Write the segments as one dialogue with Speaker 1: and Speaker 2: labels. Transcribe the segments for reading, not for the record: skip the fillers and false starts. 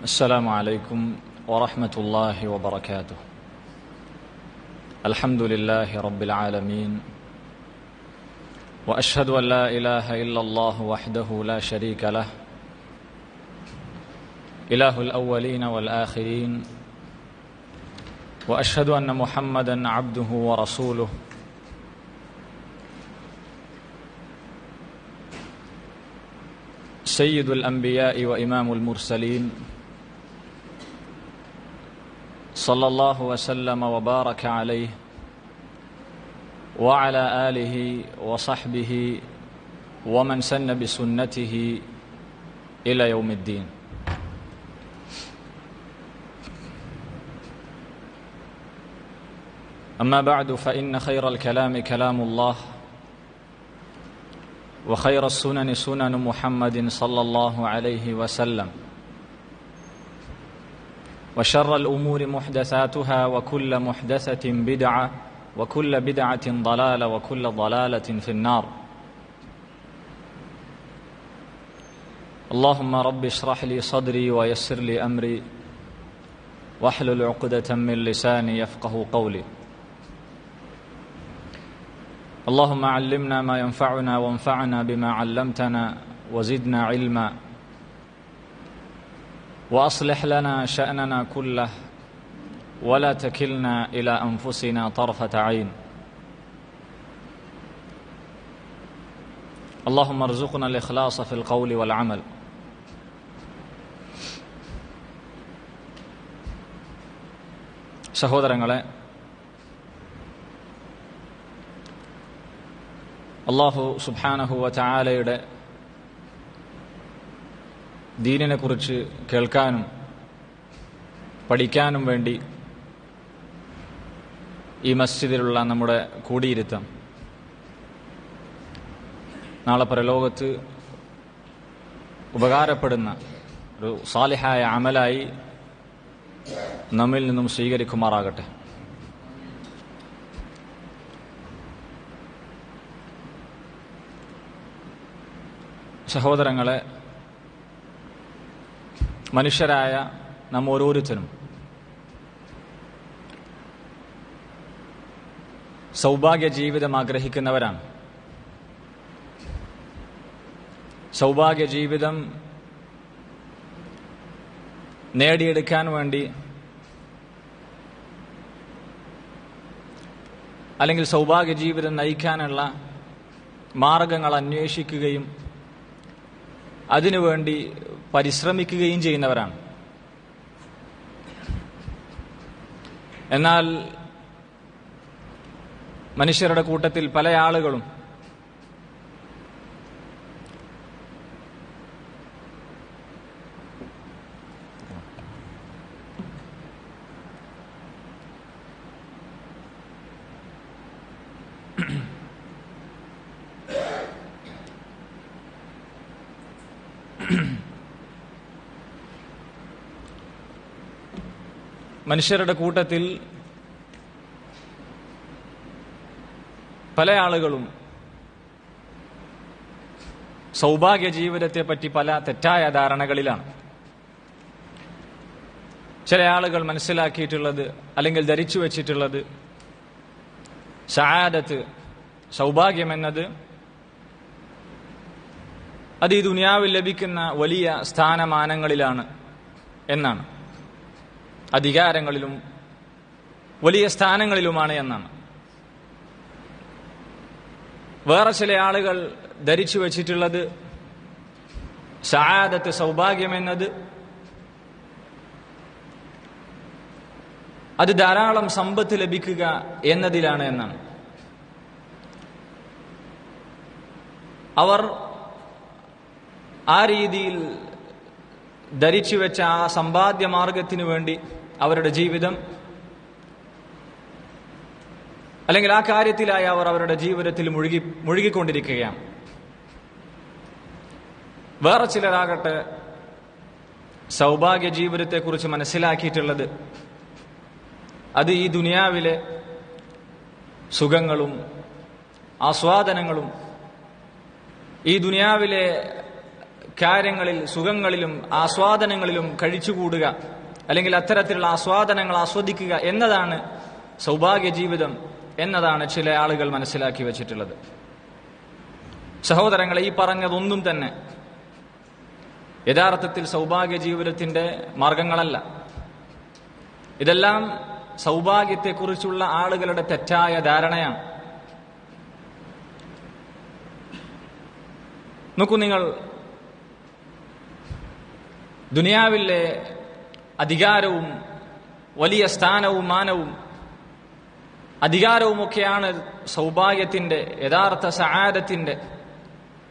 Speaker 1: السلام عليكم ورحمة الله وبركاته. الحمد لله رب العالمين، وأشهد أن لا إله إلا الله وحده لا شريك له، إله الأولين والآخرين، وأشهد أن محمدا عبده ورسوله سيد الأنبياء وإمام المرسلين، صلى الله وسلم وبارك عليه وعلى آله وصحبه ومن سن بسنته إلى يوم الدين. أما بعد، فإن خير الكلام كلام الله، وخير السنن سنن محمد صلى الله عليه وسلم، وشر الأمور محدثاتها، وكل محدثة بدعة، وكل بدعة ضلالة، وكل ضلالة في النار. اللهم رب اشرح لي صدري ويسر لي أمري واحلل عقدة من لساني يفقه قولي. اللهم علمنا ما ينفعنا وانفعنا بما علمتنا وزدنا علما، وأصلح لنا شأننا كله ولا تكلنا إلى أنفسنا طرفة عين. اللهم ارزقنا الإخلاص في القول والعمل. സഹോദരങ്ങളെ, അല്ലാഹു സുബ്ഹാനഹു വ തആലയുടെ ദീനിനെ കുറിച്ച് കേൾക്കാനും പഠിക്കാനും വേണ്ടി ഈ മസ്ജിദിലുള്ള നമ്മുടെ കൂടിയിരുത്തം നാളെ പരലോകത്ത് ഉപകാരപ്പെടുന്ന ഒരു സാലിഹായ അമലായി നമ്മിൽ നിന്നും സ്വീകരിക്കുമാറാകട്ടെ. സഹോദരങ്ങളെ, മനുഷ്യരായ നാം ഓരോരുത്തരും സൗഭാഗ്യ ജീവിതം ആഗ്രഹിക്കുന്നവരാണ്. സൗഭാഗ്യ ജീവിതം നേടിയെടുക്കാൻ വേണ്ടി, അല്ലെങ്കിൽ സൗഭാഗ്യ ജീവിതം നയിക്കാനുള്ള മാർഗങ്ങൾ അന്വേഷിക്കുകയും അതിനുവേണ്ടി പരിശ്രമിക്കുകയും ചെയ്യുന്നവരാണ്. എന്നാൽ മനുഷ്യരുടെ കൂട്ടത്തിൽ പല ആളുകളും മനുഷ്യരുടെ കൂട്ടത്തിൽ പല ആളുകളും സൗഭാഗ്യ ജീവിതത്തെപ്പറ്റി പല തെറ്റായ ധാരണകളിലാണ്. ചില ആളുകൾ മനസ്സിലാക്കിയിട്ടുള്ളത്, അല്ലെങ്കിൽ ധരിച്ചു വച്ചിട്ടുള്ളത്, സആദത്ത്, സൗഭാഗ്യം എന്നത് അത് ഈ ദുനിയാവിൽ ലഭിക്കുന്ന വലിയ സ്ഥാനമാനങ്ങളിലാണ് എന്നാണ്, അധികാരങ്ങളിലും വലിയ സ്ഥാനങ്ങളിലുമാണ് എന്നാണ്. വേറെ ചില ആളുകൾ ധരിച്ചു വച്ചിട്ടുള്ളത് സആദത്ത്, സൗഭാഗ്യം എന്നത് അത് ധാരാളം സമ്പത്ത് ലഭിക്കുക എന്നതിലാണ് എന്നാണ്. അവർ ആ രീതിയിൽ ധരിച്ചു വെച്ച ആ സമ്പാദ്യ മാർഗത്തിനു വേണ്ടി അവരുടെ ജീവിതം, അല്ലെങ്കിൽ ആ കാര്യത്തിലായി അവർ അവരുടെ ജീവിതത്തിൽ മുഴുകിക്കൊണ്ടിരിക്കുകയാണ്. വേറെ ചിലരാകട്ടെ സൗഭാഗ്യ ജീവിതത്തെക്കുറിച്ച് മനസ്സിലാക്കിയിട്ടുള്ളത് അത് ഈ ദുനിയാവിലെ സുഖങ്ങളും ആസ്വാദനങ്ങളും ഈ ദുനിയാവിലെ കാര്യങ്ങളിൽ, സുഖങ്ങളിലും ആസ്വാദനങ്ങളിലും കഴിച്ചുകൂടുക, അല്ലെങ്കിൽ അത്തരത്തിലുള്ള ആസ്വാദനങ്ങൾ ആസ്വദിക്കുക എന്നതാണ് സൗഭാഗ്യ ജീവിതം എന്നതാണ് ചില ആളുകൾ മനസ്സിലാക്കി വച്ചിട്ടുള്ളത്. സഹോദരങ്ങളെ, ഈ പറഞ്ഞതൊന്നും തന്നെ യഥാർത്ഥത്തിൽ സൗഭാഗ്യ ജീവിതത്തിന്റെ മാർഗങ്ങളല്ല. ഇതെല്ലാം സൗഭാഗ്യത്തെക്കുറിച്ചുള്ള ആളുകളുടെ തെറ്റായ ധാരണയാണ്. നോക്കൂ, നിങ്ങൾ ദുനിയാവിലെ അധികാരവും വലിയ സ്ഥാനവും മാനവും അധികാരവുമൊക്കെയാണ് സൗഭാഗ്യത്തിന്റെ, യഥാർത്ഥ സആദത്തിന്റെ,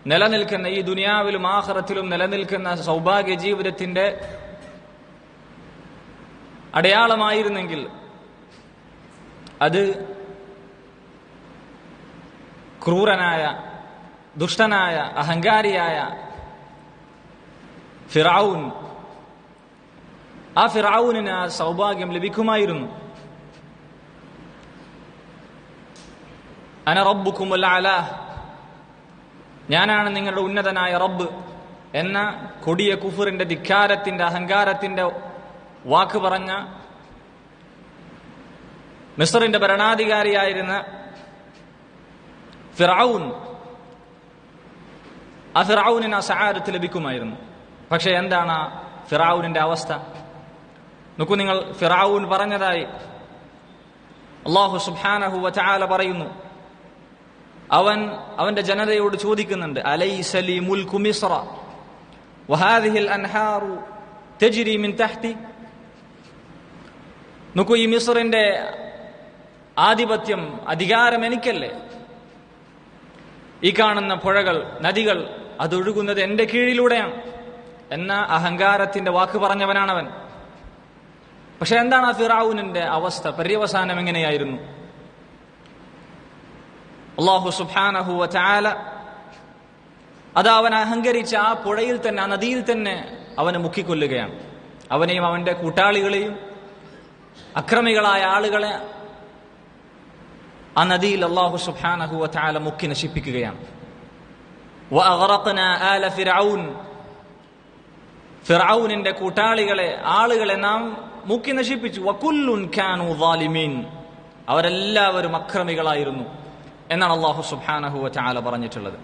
Speaker 1: നിലനിൽക്കുന്ന ഈ ദുനിയാവിലും ആഖിറത്തിലും നിലനിൽക്കുന്ന സൗഭാഗ്യ ജീവിതത്തിന്റെ അടയാളമായിരുന്നെങ്കിൽ അത് ക്രൂരനായ, ദുഷ്ടനായ, അഹങ്കാരിയായ ഫിർഔൻ, ആ ഫിർഔനിന് ആ സൗഭാഗ്യം ലഭിക്കുമായിരുന്നു. അന റബ്ബുക്കുമുൽ അഅ്ലാ, ഞാനാണ് നിങ്ങളുടെ ഉന്നതനായ റബ്ബ് എന്ന കൊടിയ കുഫറിന്റെ, ധിക്കാരത്തിന്റെ, അഹങ്കാരത്തിന്റെ വാക്ക് പറഞ്ഞ മിസ്റിന്റെ ഭരണാധികാരിയായിരുന്ന ഫിർഔൻ, ആ ഫിർഔനിന് ആ സആദത്ത് ലഭിക്കുമായിരുന്നു. പക്ഷെ എന്താണ് ആ ഫിർഔനിന്റെ അവസ്ഥ? നോക്കൂ, നിങ്ങൾ ഫിർഔൻ പറഞ്ഞതായി അല്ലാഹു സുബ്ഹാനഹു വ തആല പറയുന്നു. അവന്റെ ജനതയോട് ചോദിക്കുന്നുണ്ട്, അലൈസ ലി മുൽക്കു മിസ്ര വഹാദിഹിൽ അൻഹാറു തജ്രി മിൻ തഹ്തി. നോക്കൂ, ഈ മിസ്റിന്റെ ആധിപത്യം, അധികാരം എനിക്കല്ലേ? ഈ കാണുന്ന പുഴകൾ, നദികൾ അതൊഴുകുന്നത് എന്റെ കീഴിലൂടെയാണ് എന്ന അഹങ്കാരത്തിന്റെ വാക്ക് പറഞ്ഞവനാണവൻ. പക്ഷെ എന്താണ് ആ ഫിർഔനിന്റെ അവസ്ഥ? പര്യവസാനം എങ്ങനെയായിരുന്നു? അല്ലാഹു സുബ്ഹാനഹു വ തആല അത് അവൻ അഹങ്കരിച്ച ആ പുഴയിൽ തന്നെ, ആ നദിയിൽ തന്നെ അവനെ മുക്കിക്കൊല്ലുകയാണ്. അവനെയും അവന്റെ കൂട്ടാളികളെയും, അക്രമികളായ ആളുകളെ ആ നദിയിൽ അല്ലാഹു സുബ്ഹാനഹു വ തആല മുക്കി നശിപ്പിക്കുകയാണ്. വഅഗ്റഖനാ ആല ഫിർഔൻ, ഫിർഔനിന്റെ കൂട്ടാളികളെ, ആളുകളെ നാം മുക്കി നശിപ്പിച്ചു. വകുല്ലുൻ കാനൂ ളാലിമീൻ, അവരെല്ലാവരും അക്രമികളായിരുന്നു എന്നാണ് അല്ലാഹു സുബ്ഹാനഹു വ തആല പറഞ്ഞിട്ടുള്ളത്.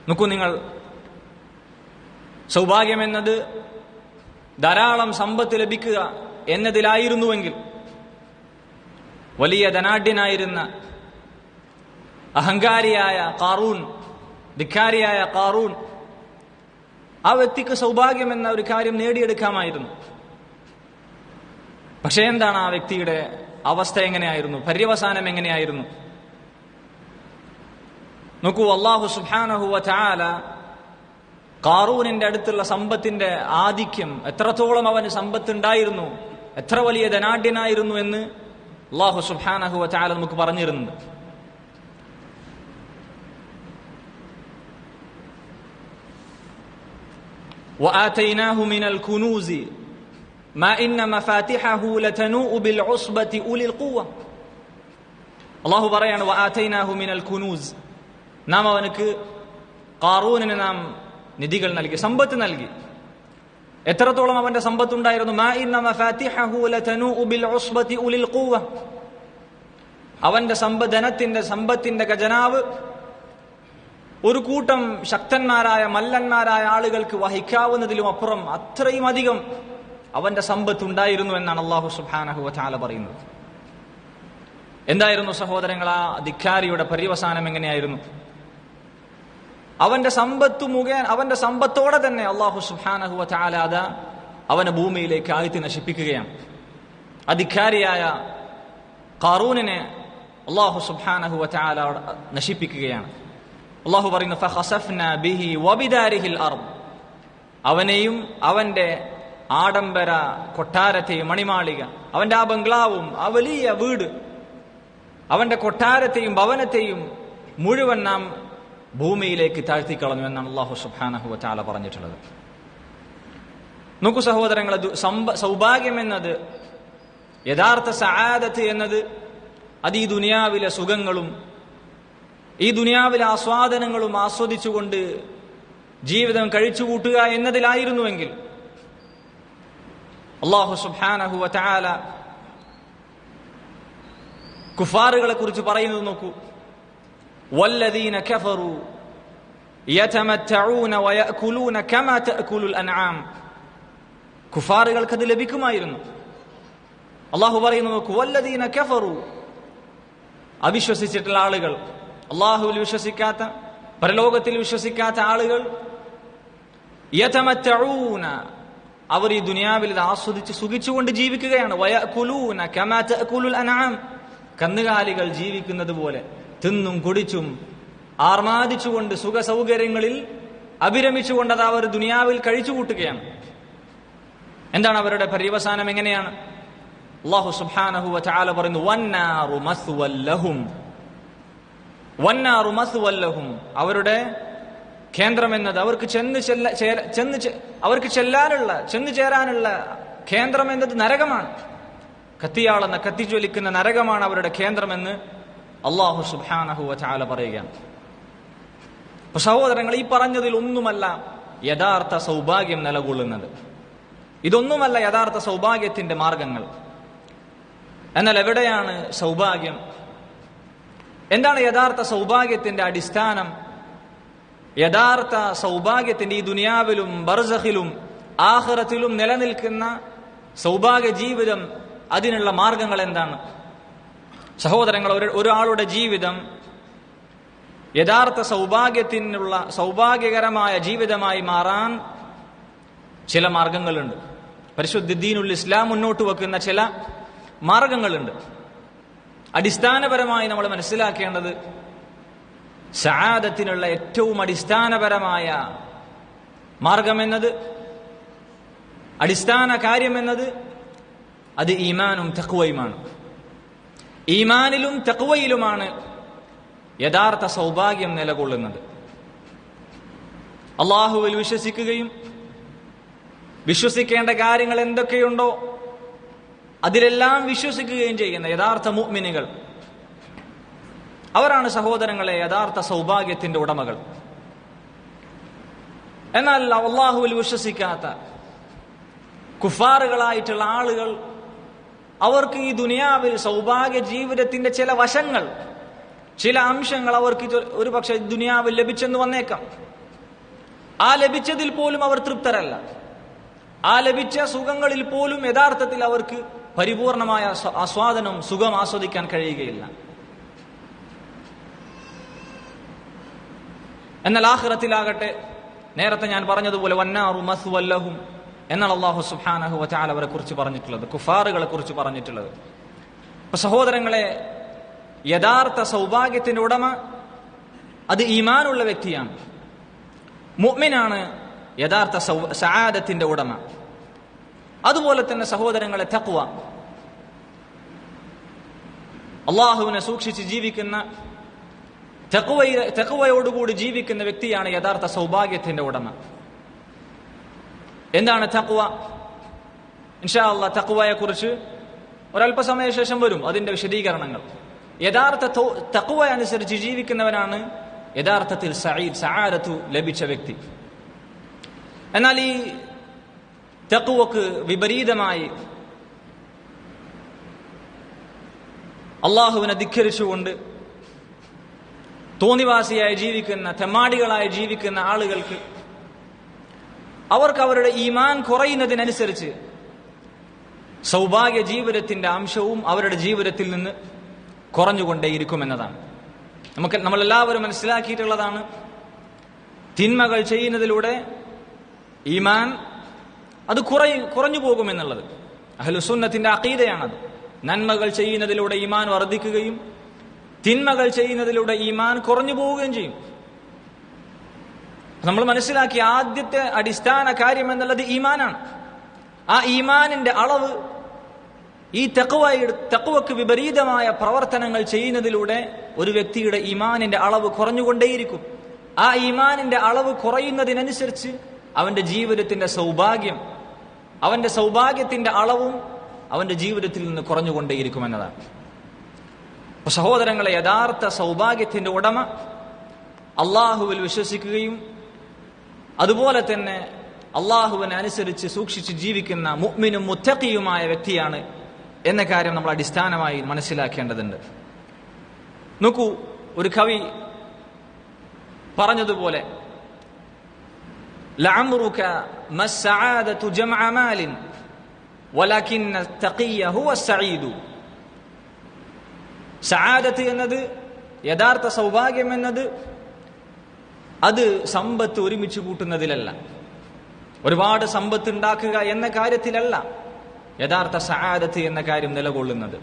Speaker 1: നോക്കൂ, നിങ്ങൾ സൗഭാഗ്യം എന്നത് ധാരാളം സമ്പത്ത് ലഭിക്കുക എന്നതിലായിരുന്നുവെങ്കിൽ വലിയ ധനാഢ്യനായിരുന്ന അഹങ്കാരിയായ ഖാറൂൻ, ധിക്കാരിയായ ഖാറൂൻ, ആ വ്യക്തിക്ക് സൗഭാഗ്യം എന്ന ഒരു കാര്യം നേടിയെടുക്കാമായിരുന്നു. പക്ഷേ എന്താണ് ആ വ്യക്തിയുടെ അവസ്ഥ? എങ്ങനെയായിരുന്നു? പര്യവസാനം എങ്ങനെയായിരുന്നു? നോക്കൂ, അല്ലാഹു സുബ്ഹാനഹു വ തആല ഖാറൂനിന്റെ അടുത്തുള്ള സമ്പത്തിന്റെ ആധിക്യം, എത്രത്തോളം അവന് സമ്പത്ത് ഉണ്ടായിരുന്നു, എത്ര വലിയ ധനാഢ്യനായിരുന്നു എന്ന് അല്ലാഹു സുബ്ഹാനഹു വ തആല നമുക്ക് പറഞ്ഞിരുന്നുണ്ട്. വആതൈനാഹു മിനൽ കുനൂസി മാ ഇന്ന മഫാതിഹഹു ലതനൂഉ ബിൽ ഉസ്ബതി ഉലിൽ ഖുവ. അല്ലാഹു പറയാണ്, വആതൈനാഹു മിനൽ കുനൂസ്, നാം അവനക്ക്, ഖാറൂനിന് നാം നിധികൾ നൽകി, സമ്പത്ത് നൽകി. എത്രത്തോളം അവന്റെ സമ്പത്തുണ്ടായിരുന്നു? മാ ഇന്ന മഫാതിഹഹു ലതനൂഉ ബിൽ ഉസ്ബതി ഉലിൽ ഖുവ, അവന്റെ സമ്പത്തിന്റെ ഖജനാവ് ഒരു കൂട്ടം ശക്തന്മാരായ, മല്ലന്മാരായ ആളുകൾക്ക് വഹിക്കാവുന്നതിലും അപ്പുറം അത്രയും അധികം അവന്റെ സമ്പത്ത് ഉണ്ടായിരുന്നു എന്നാണ് അല്ലാഹു സുബ്ഹാനഹു വ തആല പറയുന്നത്. എന്തായിരുന്നു സഹോദരങ്ങൾ ആ ധിക്കാരിയുടെ പര്യവസാനം? എങ്ങനെയായിരുന്നു? അവന്റെ സമ്പത്തോടെ തന്നെ അല്ലാഹു സുബ്ഹാനഹു വ തആല അതാ അവനെ ഭൂമിയിലേക്ക് ആഴ്ത്തി നശിപ്പിക്കുകയാണ്. അധികാരിയായ ഖാറൂനിനെ അല്ലാഹു സുബ്ഹാനഹു വ തആല നശിപ്പിക്കുകയാണ്. അല്ലാഹു പറയുന്നു, ഫഖസഫ്നാ ബിഹി വബിദാരിഹിൽ അർദ്, അവനെയും അവന്റെ ആഡംബര കൊട്ടാരത്തെയും, മണിമാളിക, അവന്റെ ആ ബംഗ്ലാവും, ആ വലിയ വീട്, അവന്റെ കൊട്ടാരത്തെയും ഭവനത്തെയും മുഴുവൻ നാം ഭൂമിയിലേക്ക് താഴ്ത്തിക്കളഞ്ഞു എന്നാണ് അല്ലാഹു സുബ്ഹാനഹു വ തആല പറഞ്ഞിട്ടുള്ളത്. നോക്കൂ സഹോദരങ്ങളെ, സൗഭാഗ്യം എന്നത്, യഥാർത്ഥ സആദത്ത് എന്നത് അത് ഈ ദുനിയാവിലെ സുഖങ്ങളും ഈ ദുനിയാവിലെ ആസ്വാദനങ്ങളും ആസ്വദിച്ചുകൊണ്ട് ജീവിതം കഴിച്ചുകൂട്ടുക എന്നതിലായിരുന്നുവെങ്കിൽ അല്ലാഹു സുബ്ഹാനഹു വ തആല കുഫാറുകളെ കുറിച്ച് പറയുന്നത് നോക്കൂ. വല്ലദീന കഫറു യതമത്തഊന വയഅകുലൂന കമാ തഅകുലുൽ അൻആം. കുഫാറുകൾക്ക് അത് ലഭിക്കുമായിരുന്നു. അല്ലാഹു പറയുന്നു നോക്കൂ, വല്ലദീന കഫറു, അവിശ്വസിച്ചിട്ടുള്ള ആളുകൾ, അല്ലാഹുവിൽ വിശ്വസിക്കാത്ത, പരലോകത്തിൽ വിശ്വസിക്കാത്ത ആളുകൾ, യതമത്തഊന, അവർ ഈ ദുനിയാവിൽ ആസ്വദിച്ച് സുഖിച്ചുകൊണ്ട് ജീവിക്കുകയാണ്. വയഅകുലൂന കമാ തഅകുലുൽ അൻആം, കന്നുകാലികൾ ജീവിക്കുന്നത് പോലെ തിന്നും കുടിച്ചും ആർമാദിച്ചുകൊണ്ട് സുഖ സൗകര്യങ്ങളിൽ അഭിരമിച്ചുകൊണ്ട് അത് അവർ ദുനിയാവിൽ കഴിച്ചുകൂട്ടുകയാണ്. എന്താണ് അവരുടെ പര്യവസാനം? എങ്ങനെയാണ്? അല്ലാഹു സുബ്ഹാനഹു വ തആല പറയുന്നു, വന്നാറു മസ്വൽ ലഹും, വന്നാറു മസ്വൽ ലഹും, അവരുടെ കേന്ദ്രം എന്നത്, അവർക്ക് അവർക്ക് ചെന്നു ചേരാനുള്ള കേന്ദ്രം എന്നത് നരകമാണ്. കത്തിയാളെന്ന, കത്തിജ്വലിക്കുന്ന നരകമാണ് അവരുടെ കേന്ദ്രമെന്ന് അല്ലാഹു സുബ്ഹാനഹു വ തആല പറയുകയാണ്. അപ്പൊ സഹോദരങ്ങൾ, ഈ പറഞ്ഞതിൽ ഒന്നുമല്ല യഥാർത്ഥ സൗഭാഗ്യം നിലകൊള്ളുന്നത്. ഇതൊന്നുമല്ല യഥാർത്ഥ സൗഭാഗ്യത്തിന്റെ മാർഗങ്ങൾ. എന്നാൽ എവിടെയാണ് സൗഭാഗ്യം? എന്താണ് യഥാർത്ഥ സൗഭാഗ്യത്തിന്റെ അടിസ്ഥാനം? യഥാർത്ഥ സൗഭാഗ്യത്തിന്റെ, ഈ ദുനിയാവിലും ബർസഖിലും ആഖിറത്തിലും നിലനിൽക്കുന്ന സൗഭാഗ്യ ജീവിതം, അതിനുള്ള മാർഗങ്ങൾ എന്താണ്? സഹോദരങ്ങൾ, ഒരാളുടെ ജീവിതം യഥാർത്ഥ സൗഭാഗ്യകരമായ ജീവിതമായി മാറാൻ ചില മാർഗങ്ങളുണ്ട്. പരിശുദ്ധ ദീനുൽ ഇസ്ലാം മുന്നോട്ട് വെക്കുന്ന ചില മാർഗങ്ങളുണ്ട്. അടിസ്ഥാനപരമായി നമ്മൾ മനസ്സിലാക്കേണ്ടത്, സആദത്തിനുള്ള ഏറ്റവും അടിസ്ഥാനപരമായ മാർഗമെന്നത്, അടിസ്ഥാന കാര്യമെന്നത് അത് ഈമാനും തഖ്വയുമാണ്. ഈമാനിലും തഖ്വയിലുമാണ് യഥാർത്ഥ സൗഭാഗ്യം നിലകൊള്ളുന്നത്. അല്ലാഹുവിൽ വിശ്വസിക്കുകയും വിശ്വസിക്കേണ്ട കാര്യങ്ങൾ എന്തൊക്കെയുണ്ടോ അതിലെല്ലാം വിശ്വസിക്കുകയും ചെയ്യുന്ന യഥാർത്ഥ മുഅ്മിനുകൾ, അവരാണ് സഹോദരങ്ങളെ യഥാർത്ഥ സൗഭാഗ്യത്തിന്റെ ഉടമകൾ. എന്നാൽ അല്ലാഹുവിൽ വിശ്വസിക്കാത്ത കുഫാറുകളായിട്ടുള്ള ആളുകൾ, അവർക്ക് ഈ ദുനിയാവിൽ സൗഭാഗ്യ ജീവിതത്തിന്റെ ചില വശങ്ങൾ, ചില അംശങ്ങൾ അവർക്ക് ഒരു പക്ഷെ ദുനിയാവിൽ ലഭിച്ചെന്ന് വന്നേക്കാം. ആ ലഭിച്ചതിൽ പോലും അവർ തൃപ്തരല്ല. ആ ലഭിച്ച സുഖങ്ങളിൽ പോലും യഥാർത്ഥത്തിൽ അവർക്ക് പരിപൂർണമായ ആസ്വാദനം, സുഖം ആസ്വദിക്കാൻ കഴിയുകയില്ല. എന്നാൽ ആഖിറത്തിലാകട്ടെ, നേരത്തെ ഞാൻ പറഞ്ഞതുപോലെ വന്നാറു മസ്വൽ ലഹും എന്നാണ് അല്ലാഹു സുബ്ഹാനഹു വ തആല അവരെ കുറിച്ച് പറഞ്ഞിട്ടുള്ളത്, കുഫാറുകളെ കുറിച്ച് പറഞ്ഞിട്ടുള്ളത്. അപ്പൊ സഹോദരങ്ങളെ, യഥാർത്ഥ സൗഭാഗ്യത്തിന്റെ ഉടമ അത് ഈമാനുള്ള വ്യക്തിയാണ്, മുഅ്മിനാണ് യഥാർത്ഥ സആദത്തിന്റെ ഉടമ. അതുപോലെ തന്നെ സഹോദരങ്ങളെ, തഖ്വ, അല്ലാഹുവിനെ സൂക്ഷിച്ച് ജീവിക്കുന്ന, തഖ്വയോടുകൂടി ജീവിക്കുന്ന വ്യക്തിയാണ് യഥാർത്ഥ സൗഭാഗ്യത്തിന്റെ ഉടമ. എന്താണ് തഖ്വ? ഇൻഷാ അല്ലാഹ് തഖ്വയെ കുറിച്ച് ഒരല്പസമയ ശേഷം വരും അതിന്റെ വിശദീകരണങ്ങൾ. യഥാർത്ഥ തഖ്വ അനുസരിച്ച് ജീവിക്കുന്നവനാണ് യഥാർത്ഥത്തിൽ സആദത്തു ലഭിച്ച വ്യക്തി. എന്നാൽ ഈ തഖ്വക്ക് വിപരീതമായി അള്ളാഹുവിനെ ധിക്കരിച്ചുകൊണ്ട് തോന്നിവാസിയായി ജീവിക്കുന്ന, തെമ്മാടികളായി ജീവിക്കുന്ന ആളുകൾക്ക്, അവർക്ക് അവരുടെ ഈമാൻ കുറയുന്നതിനനുസരിച്ച് സൗഭാഗ്യ ജീവിതത്തിന്റെ അംശവും അവരുടെ ജീവിതത്തിൽ നിന്ന് കുറഞ്ഞുകൊണ്ടേയിരിക്കുമെന്നതാണ്. നമ്മളെല്ലാവരും മനസ്സിലാക്കിയിട്ടുള്ളതാണ്. തിന്മകൾ ചെയ്യുന്നതിലൂടെ ഈമാൻ അത് കുറഞ്ഞു പോകുമെന്നുള്ളത് അഹ്ലുസുന്നത്തിന്റെ അഖീദയാണത്. നന്മകൾ ചെയ്യുന്നതിലൂടെ ഈമാൻ വർദ്ധിക്കുകയും തിന്മകൾ ചെയ്യുന്നതിലൂടെ ഈമാൻ കുറഞ്ഞു പോവുകയും ചെയ്യും. നമ്മൾ മനസ്സിലാക്കിയ ആദ്യത്തെ അടിസ്ഥാന കാര്യം എന്നുള്ളത് ഈമാനാണ്. ആ ഈമാനിന്റെ അളവ് ഈ തഖ്വക്ക് വിപരീതമായ പ്രവർത്തനങ്ങൾ ചെയ്യുന്നതിലൂടെ ഒരു വ്യക്തിയുടെ ഈമാനിന്റെ അളവ് കുറഞ്ഞുകൊണ്ടേയിരിക്കും. ആ ഈമാനിന്റെ അളവ് കുറയുന്നതിനനുസരിച്ച് അവന്റെ ജീവിതത്തിന്റെ അവന്റെ സൗഭാഗ്യത്തിന്റെ അളവും അവന്റെ ജീവിതത്തിൽ നിന്ന് കുറഞ്ഞുകൊണ്ടേയിരിക്കുമെന്നതാണ്. അപ്പൊ സഹോദരങ്ങളെ, യഥാർത്ഥ സൗഭാഗ്യത്തിന്റെ ഉടമ അള്ളാഹുവിൽ വിശ്വസിക്കുകയും അതുപോലെ തന്നെ അള്ളാഹുവിനെ അനുസരിച്ച് സൂക്ഷിച്ച് ജീവിക്കുന്ന മുഅ്മിനും മുത്തഖിയുമായ വ്യക്തിയാണ് എന്ന കാര്യം നമ്മൾ അടിസ്ഥാനമായി മനസ്സിലാക്കേണ്ടതുണ്ട്. നോക്കൂ, ഒരു കവി പറഞ്ഞതുപോലെ ലഅംറുക മസ്സആദതു ജംഅ മാലിൻ വലകിന്ന തഖിയ ഹുവ സഈദു. സആദത്ത് എന്നത്, യഥാർത്ഥ സൗഭാഗ്യം എന്നത്, അത് സമ്പത്ത് ഒരുമിച്ച് കൂട്ടുന്നതിലല്ല, ഒരുപാട് സമ്പത്ത് ഉണ്ടാക്കുക എന്ന കാര്യത്തിലല്ല യഥാർത്ഥ സആദത്ത് എന്ന കാര്യം നിലകൊള്ളുന്നത്.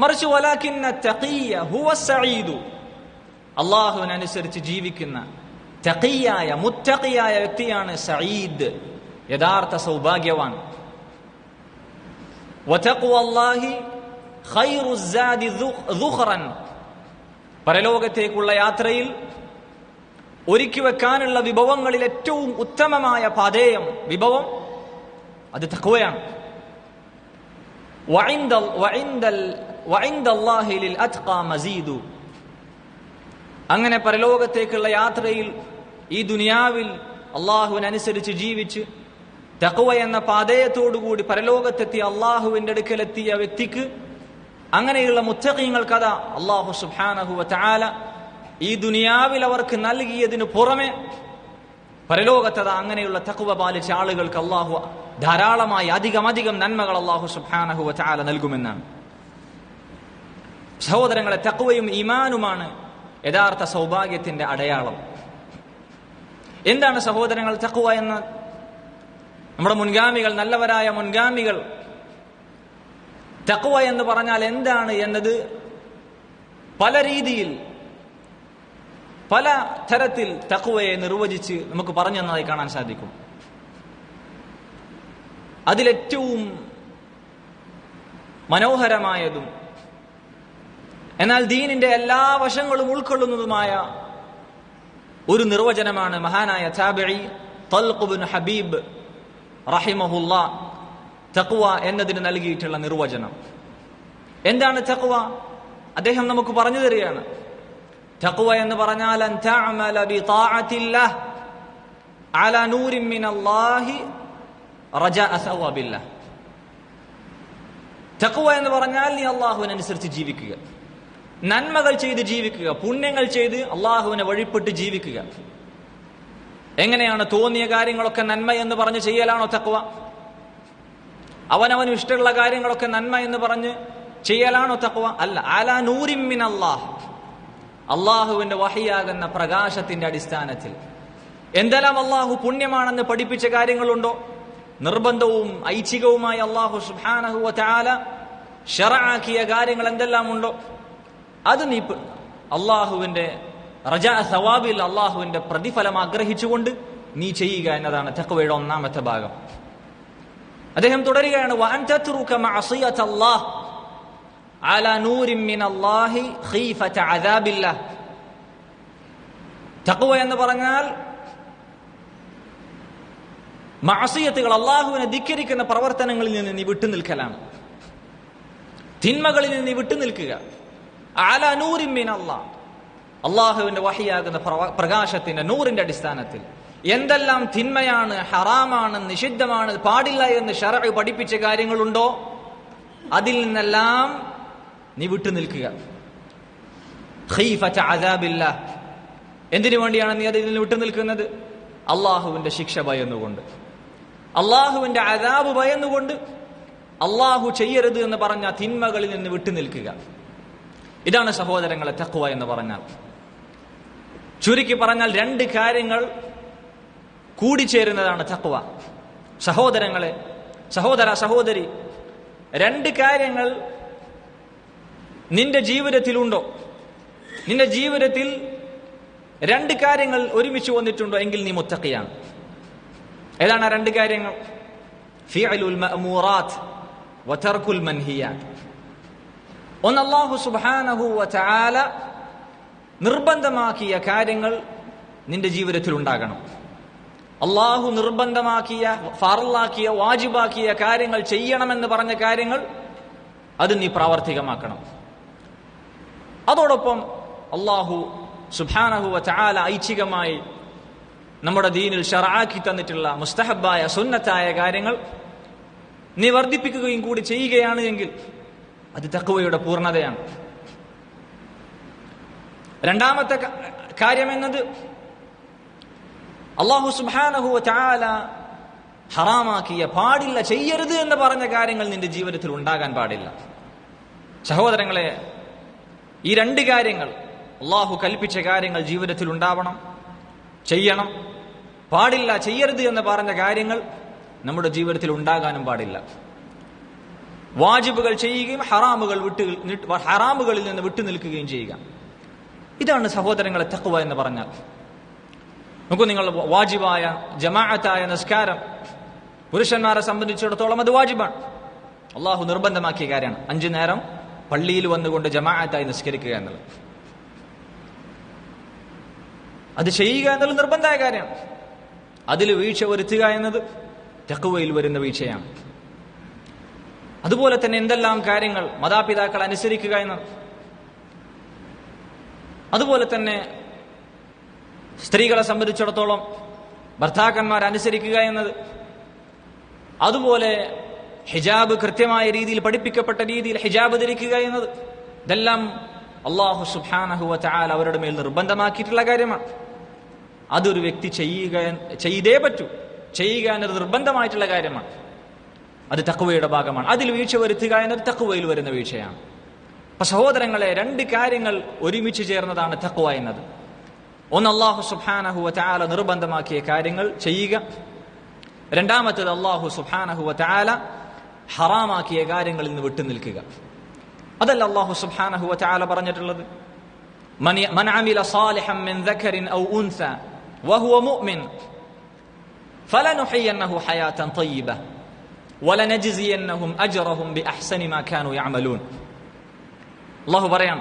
Speaker 1: മറിച്ച് വലകിന്ന തഖിയ ഹുവ സഈദു, അല്ലാഹുവിനനുസരിച്ച് ജീവിക്കുന്ന തഖിയായ മുത്തഖിയായ വ്യക്തിയാണ് സഈദ്, യഥാർത്ഥ സൗഭാഗ്യവാൻ. വതഖ്വല്ലാഹി ഖൈറുസ്സാദി ദുഖ്റൻ, പരലോകത്തേക്കുള്ള യാത്രയിൽ ഒരുക്കി വെക്കാനുള്ള വിഭവങ്ങളിൽ ഏറ്റവും ഉത്തമമായ പാഥേയം, വിഭവം, അത് തഖ്വയാണ്. വഇൻദല്ലാഹി ലിൽ അത്ഖാ മസീദു, അങ്ങനെ പരലോകത്തേക്കുള്ള യാത്രയിൽ ഈ ദുനിയാവിൽ അള്ളാഹുവിനനുസരിച്ച് ജീവിച്ച് തഖ്വ എന്ന പാഥേയത്തോടുകൂടി പരലോകത്തെത്തിയ അള്ളാഹുവിന്റെ അടുക്കലെത്തിയ വ്യക്തിക്ക്, അങ്ങനെയുള്ള മുത്തഖീങ്ങൾക്കഥ അള്ളാഹു സുബ്ഹാനഹു വ തആല ഈ ദുനിയാവിൽ അവർക്ക് നൽകിയതിനു പുറമെ പരലോകത്തത അങ്ങനെയുള്ള തഖ്വ പാലിച്ച ആളുകൾക്ക് അള്ളാഹു ധാരാളമായി അധികം നന്മകൾ അള്ളാഹു സുബ്ഹാനഹു വ തആല നൽകുമെന്നാണ്. സഹോദരങ്ങളെ, തഖ്വയും ഈമാനുമാണ് യഥാർത്ഥ സൗഭാഗ്യത്തിന്റെ അടയാളം. എന്താണ് സഹോദരങ്ങൾ തഖ്വ എന്ന്? നമ്മുടെ മുൻഗാമികൾ, നല്ലവരായ മുൻഗാമികൾ തഖ്വ എന്ന് പറഞ്ഞാൽ എന്താണ് എന്നത് പല രീതിയിൽ, പല തരത്തിൽ തഖ്വയെ നിർവചിച്ച് നമുക്ക് പറഞ്ഞു തന്നതായി കാണാൻ സാധിക്കും. അതിലേറ്റവും മനോഹരമായതും എന്നാൽ ദീനിന്റെ എല്ലാ വശങ്ങളും ഉൾക്കൊള്ളുന്നതുമായ ഒരു നിർവചനമാണ് മഹാനായ താബിഈ തൽഖ് ഇബ്നു ഹബീബ് റഹിമഹുല്ലാ തഖ്വ എന്നതിന് നൽകിയിട്ടുള്ള നിർവചനം. എന്താണ് തഖ്വ? അദ്ദേഹം നമുക്ക് പറഞ്ഞു തരികയാണ്. തഖ്വ എന്ന് പറഞ്ഞാൽ അൻ തഅമല ബിതാഅത്തില്ലാഹ് അലാ നൂരിൻ മിനല്ലാഹി റജാഅ സവാബില്ലാഹ്. തഖ്വ എന്ന് പറഞ്ഞാൽ നീ അല്ലാഹുവിനനുസരിച്ച് ജീവിക്കുക, നന്മകൾ ചെയ്ത് ജീവിക്കുക, പുണ്യങ്ങൾ ചെയ്ത് അള്ളാഹുവിനെ വഴിപ്പെട്ട് ജീവിക്കുക. എങ്ങനെയാണ്? തോന്നിയ കാര്യങ്ങളൊക്കെ നന്മ എന്ന് പറഞ്ഞ് ചെയ്യലാണോ തഖ്വ? അവനവന് ഇഷ്ടമുള്ള കാര്യങ്ങളൊക്കെ നന്മ എന്ന് പറഞ്ഞ് ചെയ്യലാണോ തഖ്വ? അല്ല. അലാ നൂരിൻ മിനല്ലാഹ്, അള്ളാഹുവിന്റെ വഹിയാകുന്ന പ്രകാശത്തിന്റെ അടിസ്ഥാനത്തിൽ. എന്തെല്ലാം അള്ളാഹു പുണ്യമാണെന്ന് പഠിപ്പിച്ച കാര്യങ്ങളുണ്ടോ, നിർബന്ധവും ഐച്ഛികവുമായി അള്ളാഹു സുബ്ഹാനഹു വ തആല ശറഅാക്കിയ കാര്യങ്ങൾ എന്തെല്ലാം ഉണ്ടോ, അത് നീ അള്ളാഹുവിന്റെ റജാ സവാബിൽ, അള്ളാഹുവിന്റെ പ്രതിഫലം ആഗ്രഹിച്ചുകൊണ്ട് നീ ചെയ്യുക എന്നതാണ് തഖ്വയുടെ ഒന്നാമത്തെ ഭാഗം. അദ്ദേഹം തുടരുകയാണ്, വഅൻ തത്റുക മഅസിയതല്ലാഹ് അലാ നൂരിൻ മിനല്ലാഹി ഖീഫത അദാബില്ലാഹ്. തഖ്വ എന്ന് പറഞ്ഞാൽ മഅസിയത്തുകൾ, അള്ളാഹുവിനെ ധിക്കരിക്കുന്ന പ്രവർത്തനങ്ങളിൽ നിന്ന് നീ വിട്ടുനിൽക്കലാണ്, തിന്മകളിൽ നിന്ന് നീ വിട്ടുനിൽക്കുക. അലാ നൂരിൻ മിനല്ലാഹ്, അള്ളാഹുവിന്റെ വഹിയാകുന്ന പ്രകാശത്തിന്റെ നൂറിന്റെ അടിസ്ഥാനത്തിൽ. എന്തെല്ലാം തിന്മയാണ്, ഹറാമാണ്, നിഷിദ്ധമാണ്, പാടില്ല എന്ന് ശറഅ് പഠിപ്പിച്ച കാര്യങ്ങളുണ്ടോ അതിൽ നിന്നെല്ലാം നീ വിട്ടുനിൽക്കുക. ഖീഫത അദാബില്ലാഹ്, എന്തിനു വേണ്ടിയാണ് നീ അതിൽ നിന്ന് വിട്ടുനിൽക്കുന്നത്? അള്ളാഹുവിന്റെ ശിക്ഷ ഭയന്നുകൊണ്ട്, അള്ളാഹുവിന്റെ അദാബ് ഭയന്നുകൊണ്ട്, അള്ളാഹു ചെയ്യരുത് എന്ന് പറഞ്ഞ തിന്മകളിൽ നിന്ന് വിട്ടുനിൽക്കുക. ഇതാണ് സഹോദരങ്ങളെ തഖ്വ എന്ന് പറഞ്ഞാൽ. ചുരുക്കി പറഞ്ഞാൽ രണ്ട് കാര്യങ്ങൾ കൂടിച്ചേരുന്നതാണ് തഖ്വ. സഹോദരങ്ങളെ, സഹോദര സഹോദരി, രണ്ട് കാര്യങ്ങൾ നിന്റെ ജീവിതത്തിലുണ്ടോ, നിന്റെ ജീവിതത്തിൽ രണ്ട് കാര്യങ്ങൾ ഒരുമിച്ച് വന്നിട്ടുണ്ടോ എങ്കിൽ നീ മുത്തഖിയാണ്. ഏതാണ് ആ രണ്ട് കാര്യങ്ങൾ? ഫിഅലുൽ മഅമൂറാത്ത് വ തർക്കുൽ മൻഹിയാത്ത്. ഒന്ന്, അല്ലാഹു സുബ്ഹാനഹു വ തആല നിർബന്ധമാക്കിയ കാര്യങ്ങൾ നിന്റെ ജീവിതത്തിൽ ഉണ്ടാകണം. അള്ളാഹു നിർബന്ധമാക്കിയ, ഫർളാക്കിയ, വാജിബാക്കിയ കാര്യങ്ങൾ, ചെയ്യണമെന്ന് പറഞ്ഞ കാര്യങ്ങൾ അത് നീ പ്രാവർത്തികമാക്കണം. അതോടൊപ്പം അള്ളാഹു സുബ്ഹാനഹു വ തആല ഐച്ഛികമായി നമ്മുടെ ദീനിൽ ശർആക്കി തന്നിട്ടുള്ള മുസ്തഹബായ സുന്നത്തായ കാര്യങ്ങൾ നീ വർദ്ധിപ്പിക്കുകയും കൂടി ചെയ്യുകയാണ് എങ്കിൽ അത് തഖ്വയുടെ പൂർണ്ണതയാണ്. രണ്ടാമത്തെ കാര്യമെന്നത് അല്ലാഹു സുബ്ഹാനഹു വ തആല ഹറാമാക്കിയ, പാടില്ല, ചെയ്യരുത് എന്ന് പറഞ്ഞ കാര്യങ്ങൾ നിന്റെ ജീവിതത്തിൽ ഉണ്ടാകാൻ പാടില്ല. സഹോദരങ്ങളെ, ഈ രണ്ട് കാര്യങ്ങൾ, അല്ലാഹു കൽപ്പിച്ച കാര്യങ്ങൾ ജീവിതത്തിൽ ഉണ്ടാവണം, ചെയ്യണം. പാടില്ല, ചെയ്യരുത് എന്ന് പറഞ്ഞ കാര്യങ്ങൾ നമ്മുടെ ജീവിതത്തിൽ ഉണ്ടാകാനും പാടില്ല. വാജിബുകൾ ചെയ്യുകയും ഹറാമുകളിൽ നിന്ന് വിട്ടുനിൽക്കുകയും ചെയ്യുക. ഇതാണ് സഹോദരങ്ങളെ തഖ്വ എന്ന് പറഞ്ഞാൽ. നോക്കൂ, നിങ്ങൾ വാജിബായ ജമാഅത്തായ നിസ്കാരം പുരുഷന്മാരെ സംബന്ധിച്ചിടത്തോളം അത് വാജിബാണ്. അള്ളാഹു നിർബന്ധമാക്കിയ കാര്യമാണ്. 5 നേരം പള്ളിയിൽ വന്നുകൊണ്ട് ജമാഅത്തായി നിസ്കരിക്കുക എന്നുള്ളത്. അത് ചെയ്യുക എന്നുള്ളത് നിർബന്ധമായ കാര്യമാണ്. അതിൽ വീഴ്ച വരുത്തുക എന്നത് തഖ്വയിൽ വരുന്ന വീഴ്ചയാണ്. അതുപോലെ തന്നെ എന്തെല്ലാം കാര്യങ്ങൾ മാതാപിതാക്കൾ അനുസരിക്കുക എന്നത്, അതുപോലെ തന്നെ സ്ത്രീകളെ സംബന്ധിച്ചിടത്തോളം ഭർത്താക്കന്മാർ അനുസരിക്കുക എന്നത്, അതുപോലെ ഹിജാബ് കൃത്യമായ രീതിയിൽ പഠിപ്പിക്കപ്പെട്ട രീതിയിൽ ഹിജാബ് ധരിക്കുക എന്നത്, ഇതെല്ലാം അല്ലാഹു സുബ്ഹാനഹു വ തആല അവരുടെ മേൽ നിർബന്ധമാക്കിയിട്ടുള്ള കാര്യമാണ്. അതൊരു വ്യക്തി ചെയ്തേ പറ്റൂ. ചെയ്യുക എന്നത് നിർബന്ധമായിട്ടുള്ള കാര്യമാണ്. അത് തഖ്വയുടെ ഭാഗമാണ്. അതിൽ വീഴ്ച വരുത്തുക എന്നത് തഖ്വയിൽ വരുന്ന വീഴ്ചയാണ്. അപ്പൊ സഹോദരങ്ങളെ, 2 കാര്യങ്ങൾ ഒരുമിച്ച് ചേർന്നതാണ് തഖ്വ എന്നത്. ഒന്ന്, അല്ലാഹു സുബ്ഹാനഹു വ തആല നിർബന്ധമാക്കിയ കാര്യങ്ങൾ ചെയ്യുക. രണ്ടാമത്തേത്, അല്ലാഹു സുബ്ഹാനഹു വ തആല ഹറാമാക്കിയ കാര്യങ്ങളിൽ നിന്ന് വിട്ടുനിൽക്കുക. അതല്ല അല്ലാഹു സുബ്ഹാനഹു വ തആല പറഞ്ഞിട്ടുള്ളത്, മൻ അമില സാലിഹൻ മിൻ ദക്കറിൻ ഔ ഉൻസ വഹുവ മുഅ്മിൻ ഫലനുഹയ്യന്നഹു ഹയാതൻ തയ്യിബ വലനജ്സിയന്നഹും അജ്റഹും ബിഅഹ്സനി മാ കാനൂ യഅമലൂൻ. അല്ലാഹു പറയാം,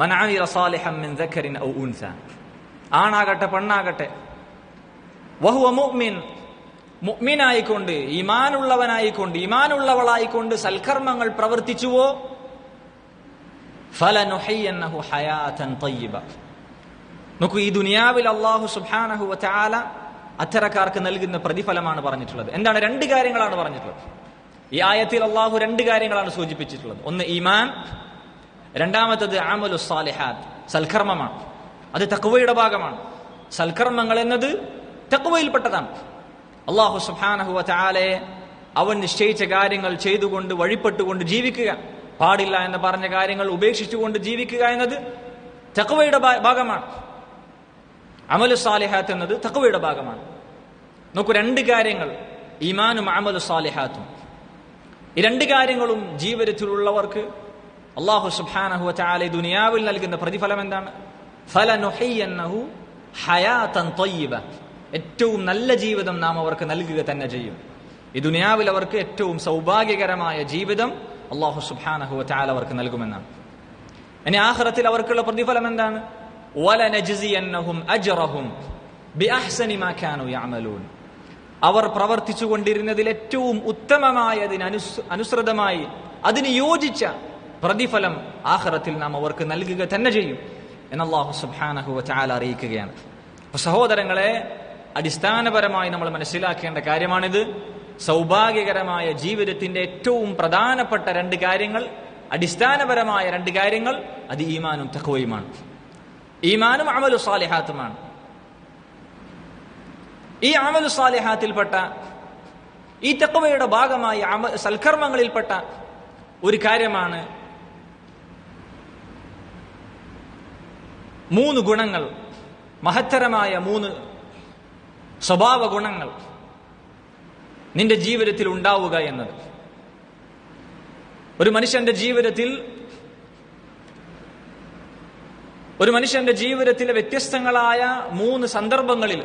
Speaker 1: മൻ അമില സാലിഹൻ മിൻ ദക്കറിൻ ഔ ഉൻസ, ആണാകട്ടെ പെണ്ണാകട്ടെ, വഹുവ മുഅ്മിൻ, മുഅ്മിനായിക്കൊണ്ട്, ഈമാനുള്ളവനായിക്കൊണ്ട്, ഈമാനുള്ളവളായിക്കൊണ്ട് സൽക്കർമ്മങ്ങൾ പ്രവർത്തിച്ചുവോ, ഫലനുഹയ്യന്നഹു ഹയാതൻ തയ്യിബ. നോക്കൂ, ഈ ദുനിയാവിൽ അല്ലാഹു സുബ്ഹാനഹു വ തആല അത്തരക്കാർക്ക് നൽകുന്ന പ്രതിഫലമാണ് പറഞ്ഞിട്ടുള്ളത്. എന്താണ്? 2 കാര്യങ്ങളാണ് പറഞ്ഞിട്ടുള്ളത്. ഈ ആയത്തിൽ അല്ലാഹു 2 കാര്യങ്ങളാണ് സൂചിപ്പിച്ചിട്ടുള്ളത്. ഒന്ന് ഈമാൻ, രണ്ടാമത്തത് അമലു സാലിഹാത്ത്, സൽക്കർമ്മമാണ്. അത് തഖ്വയുടെ ഭാഗമാണ്. സൽക്കർമ്മങ്ങൾ എന്നത് തഖ്വയിൽപ്പെട്ടതാണ്. അല്ലാഹു സുബ്ഹാനഹു വ തആലയെ അവൻ നിശ്ചയിച്ച കാര്യങ്ങൾ ചെയ്തുകൊണ്ട് വഴിപ്പെട്ടുകൊണ്ട് ജീവിക്കുക, പാടില്ല എന്ന് പറഞ്ഞ കാര്യങ്ങൾ ഉപേക്ഷിച്ചുകൊണ്ട് ജീവിക്കുക എന്നത് തഖ്വയുടെ ഭാഗമാണ്. അമലു സാലിഹാത്ത് എന്നത് തഖ്വയുടെ ഭാഗമാണ്. നോക്കൂ, 2 കാര്യങ്ങൾ, ഈമാനും അമലു സാലിഹാത്തും. ഈ 2 കാര്യങ്ങളും ജീവിതത്തിലുള്ളവർക്ക് അല്ലാഹു സുബ്ഹാനഹു വ തആല ദുനിയാവിൽ നൽകുന്ന പ്രതിഫലം എന്താണ്? ഫലനുഹയ്യന്നഹു ഹയാതൻ തയ്യിബ, ഏറ്റവും നല്ല ജീവിതം നാം അവർക്ക് നൽകുക തന്നെ ചെയ്യും. ഈ ദുനിയാവിൽ അവർക്ക് ഏറ്റവും സൗഭാഗ്യകരമായ ജീവിതം അല്ലാഹു സുബ്ഹാനഹു വ തആല അവർക്ക് നൽകുമെന്നാണ്. ഇനി ആഖിറത്തിൽ അവർക്കുള്ള പ്രതിഫലം എന്താണ്? വലനജ്സിയന്നഹും അജ്റഹും ബിഅഹ്സനി മാ കാനൂ യഅമലൂൻ, അവർ പ്രവർത്തിച്ചു കൊണ്ടിരുന്നതിൽ ഏറ്റവും ഉത്തമമായതിന് അനുസൃതമായി അതിന് യോജിച്ച പ്രതിഫലം ആഖിറത്തിൽ നാം അവർക്ക് നൽകുക തന്നെ ചെയ്യും എന്ന് അല്ലാഹു സുബ്ഹാനഹു വ തആല അറിയിക്കുകയാണ്. അപ്പോൾ സഹോദരങ്ങളെ, അടിസ്ഥാനപരമായി നമ്മൾ മനസ്സിലാക്കേണ്ട കാര്യമാണിത്. സൗഭാഗ്യകരമായ ജീവിതത്തിന്റെ ഏറ്റവും പ്രധാനപ്പെട്ട 2 കാര്യങ്ങൾ, അടിസ്ഥാനപരമായ 2 കാര്യങ്ങൾ, അത് ഈമാനും തഖ്വയുമാണ്. ഈമാനും അമലു സാലിഹാത്തുമാണ്. ഈ അമലു സാലിഹാത്തിൽപ്പെട്ട, ഈ തഖ്വയുടെ ഭാഗമായി സൽക്കർമ്മങ്ങളിൽപ്പെട്ട ഒരു കാര്യമാണ് 3 ഗുണങ്ങൾ, മഹത്തരമായ 3 സ്വഭാവ ഗുണങ്ങൾ നിന്റെ ജീവിതത്തിൽ ഉണ്ടാവുക എന്നത്. ഒരു മനുഷ്യന്റെ ജീവിതത്തിലെ വ്യത്യസ്തങ്ങളായ 3 സന്ദർഭങ്ങളിൽ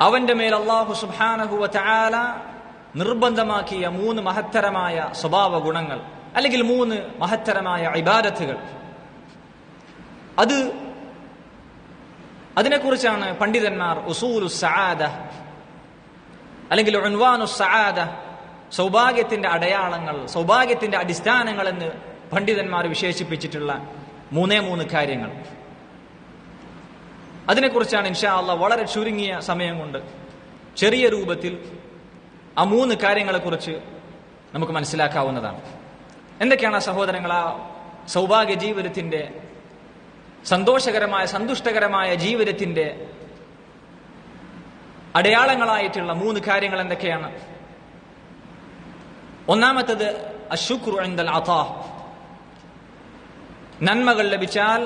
Speaker 1: അവന്റെ മേൽ അല്ലാഹു സുബ്ഹാനഹു വ തആല നിർബന്ധമാക്കിയ 3 മഹത്തരമായ സ്വഭാവ ഗുണങ്ങൾ, അല്ലെങ്കിൽ 3 മഹത്തരമായ ഇബാദത്തുകൾ, അതിനെക്കുറിച്ചാണ് പണ്ഡിതന്മാർ ഉസൂലു സആദ അല്ലെങ്കിൽ ഉൻവാനു സആദ, സൗഭാഗ്യത്തിന്റെ അടയാളങ്ങൾ, സൗഭാഗ്യത്തിന്റെ അടിസ്ഥാനങ്ങൾ എന്ന് പണ്ഡിതന്മാർ വിശേഷിപ്പിച്ചിട്ടുള്ള 3 കാര്യങ്ങൾ. അതിനെക്കുറിച്ചാണ് ഇൻഷാ അല്ലാഹ് വളരെ ചുരുങ്ങിയ സമയം കൊണ്ട് ചെറിയ രൂപത്തിൽ ആ 3 കാര്യങ്ങളെക്കുറിച്ച് നമുക്ക് മനസ്സിലാക്കാവുന്നതാണ്. എന്തൊക്കെയാണ് സഹോദരങ്ങൾ ആ സൗഭാഗ്യ ജീവിതത്തിന്റെ, സന്തോഷകരമായ സന്തുഷ്ടകരമായ ജീവിതത്തിന്റെ അടയാളങ്ങളായിട്ടുള്ള 3 കാര്യങ്ങൾ എന്തൊക്കെയാണ്? ഒന്നാമത്തത് അശ്ശുക്റു ഇൻദൽ അതാ, നന്മകൾ ലഭിച്ചാൽ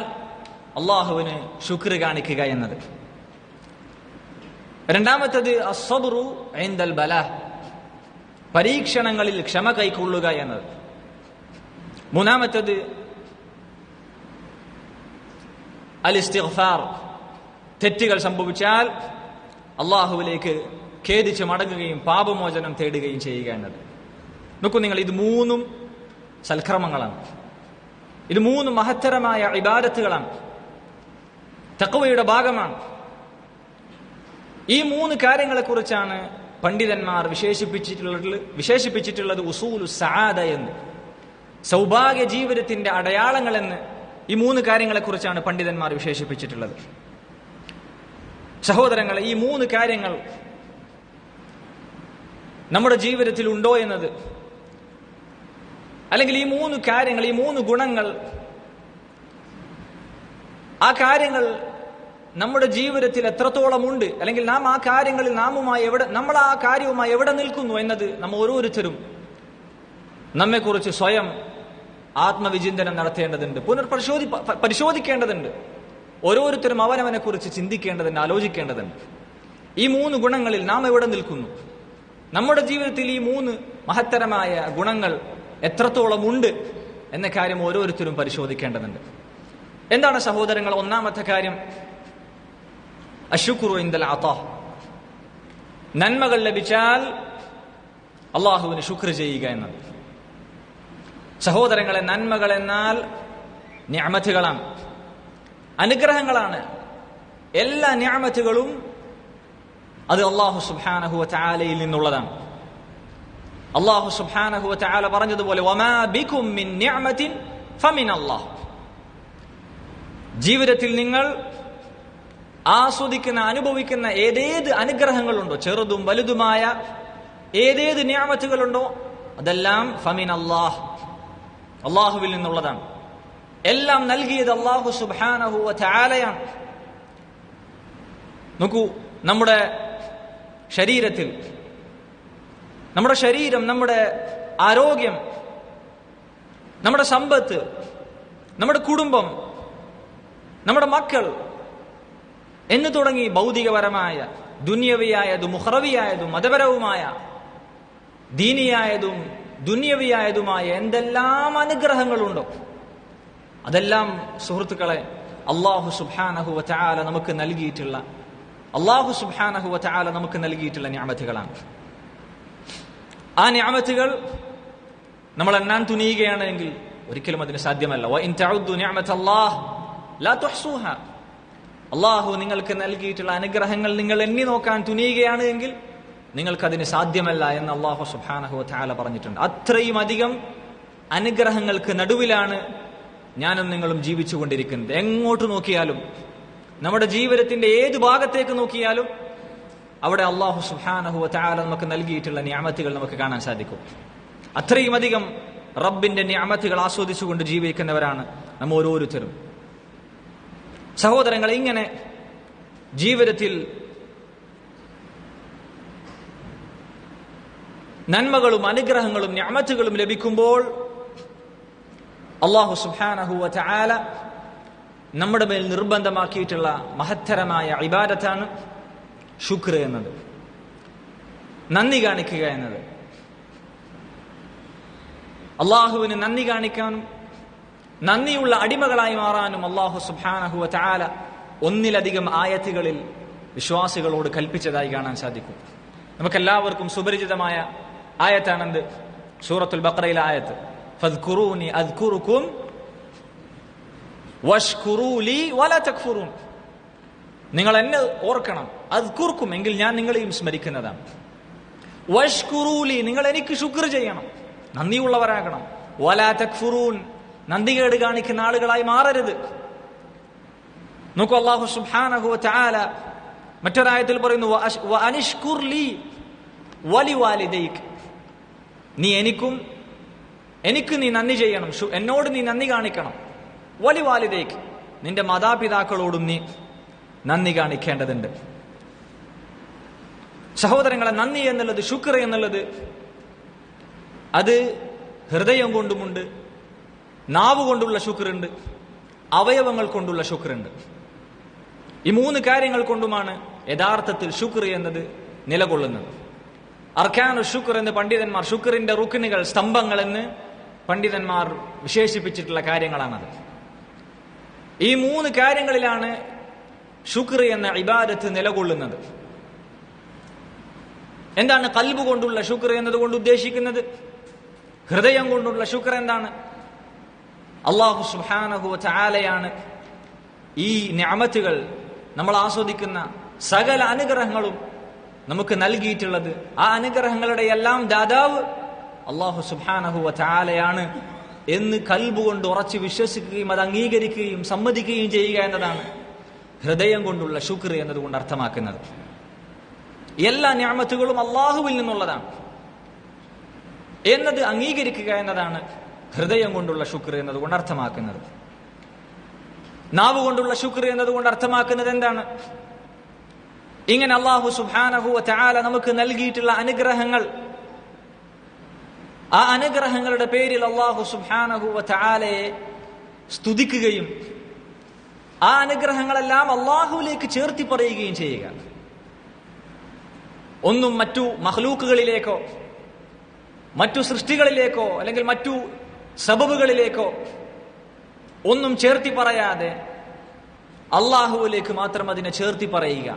Speaker 1: അള്ളാഹുവിന് ശുക്ർ കാണിക്കുക എന്നത്. രണ്ടാമത്തത് അസ്സബ്റു ഇൻദൽ ബലാ, പരീക്ഷണങ്ങളിൽ ക്ഷമ കൈക്കൊള്ളുക എന്നത്. മൂന്നാമത്തത് അൽ ഇസ്തിഗ്ഫാർ, തെറ്റുകൾ സംഭവിച്ചാൽ അള്ളാഹുവിലേക്ക് ഖേദിച്ച് മടങ്ങുകയും പാപമോചനം തേടുകയും ചെയ്യുക എന്നത്. നോക്കൂ നിങ്ങൾ, ഇത് 3 സൽക്രമങ്ങളാണ്. ഇത് 3 മഹത്തരമായ ഇബാദത്തുകളാണ്, തഖ്വയുടെ ഭാഗമാണ്. ഈ 3 കാര്യങ്ങളെക്കുറിച്ചാണ് പണ്ഡിതന്മാർ വിശേഷിപ്പിച്ചിട്ടുള്ളത് ഉസൂലു സആദ എന്ന്, സൗഭാഗ്യ ജീവിതത്തിന്റെ അടയാളങ്ങൾ എന്ന്. ഈ 3 കാര്യങ്ങളെക്കുറിച്ചാണ് പണ്ഡിതന്മാർ വിശേഷിപ്പിച്ചിട്ടുള്ളത്. സഹോദരങ്ങളെ, ഈ 3 കാര്യങ്ങൾ നമ്മുടെ ജീവിതത്തിൽ ഉണ്ടോ എന്നത്, അല്ലെങ്കിൽ ഈ 3 കാര്യങ്ങൾ, ഈ 3 ഗുണങ്ങൾ, ആ കാര്യങ്ങൾ നമ്മുടെ ജീവിതത്തിൽ എത്രത്തോളം ഉണ്ട്, അല്ലെങ്കിൽ നാം ആ കാര്യങ്ങളിൽ നമ്മൾ ആ കാര്യവുമായി എവിടെ നിൽക്കുന്നു എന്നത് നാം ഓരോരുത്തരും നമ്മെക്കുറിച്ച് സ്വയം ആത്മവിചിന്തനം നടത്തേണ്ടതുണ്ട്, പരിശോധിക്കേണ്ടതുണ്ട്. ഓരോരുത്തരും അവനവനെ കുറിച്ച് ചിന്തിക്കേണ്ടതുണ്ട്, ആലോചിക്കേണ്ടതുണ്ട്. ഈ 3 ഗുണങ്ങളിൽ നാം എവിടെ നിൽക്കുന്നു, നമ്മുടെ ജീവിതത്തിൽ ഈ 3 മഹത്തരമായ ഗുണങ്ങൾ എത്രത്തോളം ഉണ്ട് എന്ന കാര്യം ഓരോരുത്തരും പരിശോധിക്കേണ്ടതുണ്ട്. എന്താണ് സഹോദരങ്ങൾ ഒന്നാമത്തെ കാര്യം? അശ്ശുക്റു ഇൻദൽ അതാ, നന്മകൾ ലഭിച്ചാൽ അള്ളാഹുവിന് ശുക്ർ ചെയ്യുക എന്നത്. സഹോദരങ്ങളെ, നന്മകൾ എന്നാൽ നിഅമത്തുകളാണ്, അനുഗ്രഹങ്ങളാണ്. എല്ലാ നിഅമത്തുകളും അത് അല്ലാഹു സുബ്ഹാനഹു വ തആലയിൽ നിന്നുള്ളതാണ്. അല്ലാഹു സുബ്ഹാനഹു വ തആല പറഞ്ഞതുപോലെ വമാ ബികും മിൻ നിഅമത്തിൻ ഫമിനല്ലാഹ്, ജീവിതത്തിൽ നിങ്ങൾ ആസ്വദിക്കുന്ന, അനുഭവിക്കുന്ന ഏതേത് അനുഗ്രഹങ്ങളുണ്ടോ, ചെറുതും വലുതുമായ ഏതേത് നിഅമത്തുകളുണ്ടോ, അതെല്ലാം ഫമിനല്ലാഹ്, അള്ളാഹുവിൽ നിന്നുള്ളതാണ്. എല്ലാം നൽകിയത് അല്ലാഹു സുബ്ഹാനഹു വ തആലയാണ്. നോക്കൂ, നമ്മുടെ ശരീരത്തിൽ, നമ്മുടെ ശരീരം, നമ്മുടെ ആരോഗ്യം, നമ്മുടെ സമ്പത്ത്, നമ്മുടെ കുടുംബം, നമ്മുടെ മക്കൾ എന്ന് തുടങ്ങി ഭൗതികപരമായ, ദുന്യവിയായതും മുഖറവിയായതും മതപരവുമായ, ദീനിയായതും ദുന്യവിയായതുമായ എന്തെല്ലാം അനുഗ്രഹങ്ങളുണ്ടോ അതെല്ലാം സുഹൃത്തുക്കളെ അല്ലാഹു സുബ്ഹാനഹു വ തആല നമുക്ക് നൽകിയിട്ടുള്ള നിഅമത്തുകളാണ്. ആ നിഅമത്തുകൾ നമ്മൾ എണ്ണാൻ തുനിയുകയാണെങ്കിൽ ഒരിക്കലും അതിന് സാധ്യമല്ല. വഇൻ തഉദ്ദു നിഅമത്തല്ലാഹ് ലാ തുഹ്സുഹാ, അല്ലാഹു നിങ്ങൾക്ക് നൽകിയിട്ടുള്ള അനുഗ്രഹങ്ങൾ നിങ്ങൾ എണ്ണി നോക്കാൻ തുനിയുകയാണ് എങ്കിൽ നിങ്ങൾക്കതിന് സാധ്യമല്ല എന്ന് അല്ലാഹു സുബ്ഹാനഹു വ തആല പറഞ്ഞിട്ടുണ്ട്. അത്രയും അധികം അനുഗ്രഹങ്ങൾക്ക് നടുവിലാണ് ഞാനും നിങ്ങളും ജീവിച്ചുകൊണ്ടിരിക്കുന്നത്. എങ്ങോട്ട് നോക്കിയാലും, നമ്മുടെ ജീവിതത്തിന്റെ ഏത് ഭാഗത്തേക്ക് നോക്കിയാലും അവിടെ അല്ലാഹു സുബ്ഹാനഹു വ തആല നമുക്ക് നൽകിയിട്ടുള്ള നിഅമത്തുകൾ നമുക്ക് കാണാൻ സാധിക്കും. അത്രയും അധികം റബ്ബിന്റെ നിഅമത്തുകൾ ആസ്വദിച്ചുകൊണ്ട് ജീവിക്കുന്നവരാണ് നമ്മൾ ഓരോരുത്തരും. സഹോദരങ്ങൾ, ഇങ്ങനെ ജീവിതത്തിൽ നന്മകളും അനുഗ്രഹങ്ങളും നിഅമത്തുകളും ലഭിക്കുമ്പോൾ അല്ലാഹു സുബ്ഹാനഹു വ തആല നമ്മുടെ മേൽ നിർബന്ധമാക്കിയിട്ടുള്ള മഹത്തരമായ ഇബാദത്താണ് ശുക്ർ എന്നത്, നന്ദി കാണിക്കുക എന്നത്. അള്ളാഹുവിന് നന്ദി കാണിക്കാനും നന്ദിയുള്ള അടിമകളായി മാറാനും അല്ലാഹു സുബ്ഹാനഹു വ തആല ഒന്നിലധികം ആയത്തുകളിൽ വിശ്വാസികളോട് കൽപ്പിച്ചതായി കാണാൻ സാധിക്കും. നമുക്കെല്ലാവർക്കും സുപരിചിതമായ ആയത്താണെന്ത്? സൂറത്തുൽ ബഖറയിലെ ആയത്ത്, ഫദ്കുറൂനി അദ്കുറുക്കും വഷ്കുറൂ ലീ വലാ തക്ഫുറൂൻ. നിങ്ങൾ എന്നെ ഓർക്കണം, അദ്കുറുക്കും എങ്കിൽ ഞാൻ നിങ്ങളെയും സ്മരിക്കുന്നതാണ്. വഷ്കുറൂ ലീ, നിങ്ങൾ എനിക്ക് ശുക്ർ ചെയ്യണം, നന്ദിയുള്ളവരാകണം. വലാ തക്ഫുറൂൻ, നന്ദികേട് കാണിക്കുന്ന ആളുകളായി മാറരുത്. നോക്കൂ, അല്ലാഹു സുബ്ഹാനഹു വ തആല മറ്റൊരായത്തിൽ പറയുന്നു, വ അനിഷ്കുർ ലീ വലിവാലിദൈക്, നീ എനിക്ക് നീ നന്ദി ചെയ്യണം, എന്നോട് നീ നന്ദി കാണിക്കണം. വലിവാലിദൈക്, നിന്റെ മാതാപിതാക്കളോടും നീ നന്ദി കാണിക്കേണ്ടതുണ്ട്. സഹോദരങ്ങളെ, നന്ദി എന്നുള്ളത്, ശുക്ർ എന്നുള്ളത്, അത് ഹൃദയം കൊണ്ടുമുണ്ട്, നാവ് കൊണ്ടുള്ള ശുക്റുണ്ട്, അവയവങ്ങൾ കൊണ്ടുള്ള ശുക്റുണ്ട്. ഈ 3 കാര്യങ്ങൾ കൊണ്ടുമാണ് യഥാർത്ഥത്തിൽ ശുക്ർ എന്നത് നിലകൊള്ളുന്നത്. അർക്കാനു ശുക്ർ എന്ന് പണ്ഡിതന്മാർ, ശുക്റിന്റെ റുക്നുകൾ, സ്തംഭങ്ങൾ എന്ന് പണ്ഡിതന്മാർ വിശേഷിപ്പിച്ചിട്ടുള്ള കാര്യങ്ങളാണത്. ഈ 3 കാര്യങ്ങളിലാണ് ശുക്ർ എന്ന ഇബാദത്ത് നിലകൊള്ളുന്നത്. എന്താണ് ഖൽബ് കൊണ്ടുള്ള ശുക്ർ എന്നതുകൊണ്ട് ഉദ്ദേശിക്കുന്നത്? ഹൃദയം കൊണ്ടുള്ള ശുക്ർ എന്താണ്? അല്ലാഹു സുബ്ഹാനഹു വ തആലയാണ് ഈ നിഅമത്തുകൾ, നമ്മൾ ആസ്വദിക്കുന്ന സകല അനുഗ്രഹങ്ങളും നമുക്ക് നൽകിയിട്ടുള്ളത്. ആ അനുഗ്രഹങ്ങളുടെ എല്ലാം ദാതാവ് അല്ലാഹു സുബ്ഹാനഹു വ തആലയാണ് എന്ന് ഖൽബ് കൊണ്ട് ഉറച്ച് വിശ്വസിക്കുകയും അത് അംഗീകരിക്കുകയും സമ്മതിക്കുകയും ചെയ്യുക എന്നതാണ് ഹൃദയം കൊണ്ടുള്ള ശുക്ർ എന്നതുകൊണ്ട് അർത്ഥമാക്കുന്നത്. എല്ലാ നിഅമത്തുകളും അല്ലാഹുവിൽ നിന്നുള്ളതാണ് എന്നത് അംഗീകരിക്കുക എന്നതാണ് ഹൃദയം കൊണ്ടുള്ള ശുക്ർ എന്നതുകൊണ്ട് അർത്ഥമാക്കുന്നത്. നാവ് കൊണ്ടുള്ള ശുക്ർ എന്നതുകൊണ്ട് അർത്ഥമാക്കുന്നത് എന്താണ്? ഇങ്ങനെ അല്ലാഹു സുബ്ഹാനഹു വ തആല നമുക്ക് നൽകിയിട്ടുള്ള അനുഗ്രഹങ്ങൾ, ആ അനുഗ്രഹങ്ങളുടെ പേരിൽ അല്ലാഹു സുബ്ഹാനഹു വ തആലയെ സ്തുതിക്കുകയും ആ അനുഗ്രഹങ്ങളെല്ലാം അല്ലാഹുവിലേക്ക് ചേർത്തി പറയുകയും ചെയ്യുക. ഒന്നും മറ്റു മഖ്ലൂക്കുകളിലേക്കോ മറ്റു സൃഷ്ടികളിലേക്കോ അല്ലെങ്കിൽ മറ്റു സബബുകളിലേക്കോ ഒന്നും ചേർത്തി പറയാതെ അല്ലാഹുവിലേക്ക് മാത്രം അതിനെ ചേർത്തി പറയുക.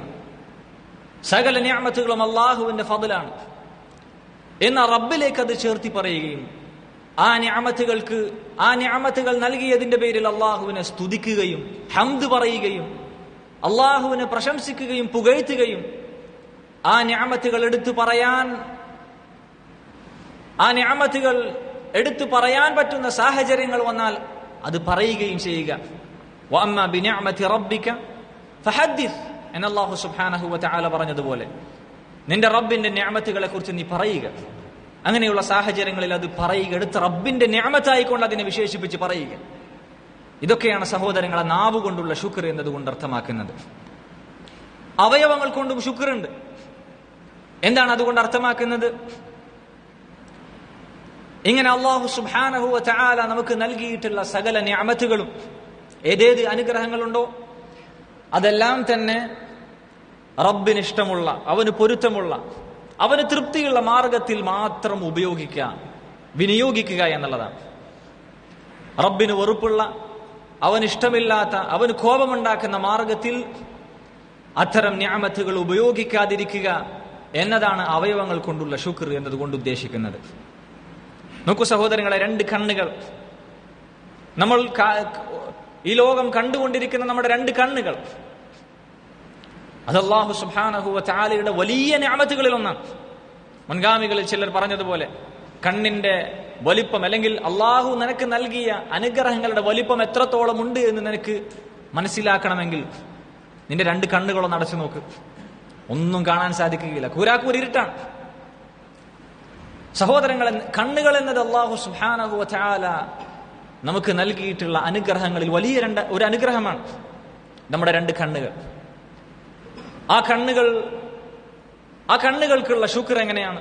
Speaker 1: സകല നിഅമത്തുകളും അല്ലാഹുവിന്റെ ഫضലാണ് എന്ന റബ്ബിലേക്ക് അത് ചേർത്തി പറയുകയും ആ നിഅമത്തുകൾ നൽകിയതിന്റെ പേരിൽ അല്ലാഹുവിനെ സ്തുതിക്കുകയും ഹംദ് പറയുകയും അല്ലാഹുവിനെ പ്രശംസിക്കുകയും പുകഴ്ത്തുകയും ആ നിഅമത്തുകൾ എടുത്തു പറയാൻ പറ്റുന്ന സാഹചര്യങ്ങൾ വന്നാൽ അത് പറയുകയും ചെയ്യുക. വഅമ്മാ ബിനിഅമതി റബ്ബിക ഫഹദ്ദിസ് എന്ന് അല്ലാഹു സുബ്ഹാനഹു വ തആല പറഞ്ഞതുപോലെ നിന്റെ റബ്ബിന്റെ നിഅമത്തുകളെ കുറിച്ച് നീ പറയുക. അങ്ങനെയുള്ള സാഹചര്യങ്ങളിൽ അത് പറയുക, എടുത്ത് റബ്ബിന്റെ നിഅമത്തായിക്കൊണ്ട് അതിനെ വിശേഷിപ്പിച്ച് പറയുക. ഇതൊക്കെയാണ് സഹോദരങ്ങളെ നാവ് കൊണ്ടുള്ള ശുക്ർ എന്നതുകൊണ്ട് അർത്ഥമാക്കുന്നത്. അവയവങ്ങൾ കൊണ്ടും ശുക്റുണ്ട്. എന്താണ് അതുകൊണ്ട് അർത്ഥമാക്കുന്നത്? ഇങ്ങനെ അല്ലാഹു സുബ്ഹാനഹു വ തആല നമുക്ക് നൽകിയിട്ടുള്ള സകല നിഅമത്തുകളും, ഏതേത് അനുഗ്രഹങ്ങളുണ്ടോ അതെല്ലാം തന്നെ റബ്ബിന് ഇഷ്ടമുള്ള, അവന് പൊരുത്തമുള്ള, അവന് തൃപ്തിയുള്ള മാർഗത്തിൽ മാത്രം വിനിയോഗിക്കുക എന്നുള്ളതാണ്. റബ്ബിന് വെറുപ്പുള്ള, അവന് ഇഷ്ടമില്ലാത്ത, അവന് കോപമുണ്ടാക്കുന്ന മാർഗത്തിൽ അത്തരം നിഅമത്തുകൾ ഉപയോഗിക്കാതിരിക്കുക എന്നതാണ് അവയവങ്ങൾ കൊണ്ടുള്ള ശുക്ർ എന്നതുകൊണ്ട് ഉദ്ദേശിക്കുന്നത്. നോക്കൂ സഹോദരങ്ങളെ, 2 കണ്ണുകൾ, നമ്മൾ ഈ ലോകം കണ്ടുകൊണ്ടിരിക്കുന്ന നമ്മുടെ 2 കണ്ണുകൾ, അത് അല്ലാഹു സുബ്ഹാനഹു വ തആലയുടെ വലിയ നിഅമത്തുകളിൽ ഒന്നാണ്. മുൻഗാമികളിൽ ചിലർ പറഞ്ഞതുപോലെ കണ്ണിന്റെ വലിപ്പം അല്ലെങ്കിൽ അല്ലാഹു നിനക്ക് നൽകിയ അനുഗ്രഹങ്ങളുടെ വലിപ്പം എത്രത്തോളം ഉണ്ട് എന്ന് നിനക്ക് മനസ്സിലാക്കണമെങ്കിൽ നിന്റെ 2 കണ്ണുകളൊന്ന് അടച്ചു നോക്ക്. ഒന്നും കാണാൻ സാധിക്കുകയില്ല, കൂരാക്കൂർ ഇരുട്ടാണ്. സഹോദരങ്ങളെ, കണ്ണുകൾ എന്നത് അല്ലാഹു സുബ്ഹാനഹു വ തആല നമുക്ക് നൽകിയിട്ടുള്ള അനുഗ്രഹങ്ങളിൽ വലിയ ഒരു അനുഗ്രഹമാണ് നമ്മുടെ 2 കണ്ണുകൾ. ആ കണ്ണുകൾക്കുള്ള ശുക്ർ എങ്ങനെയാണ്?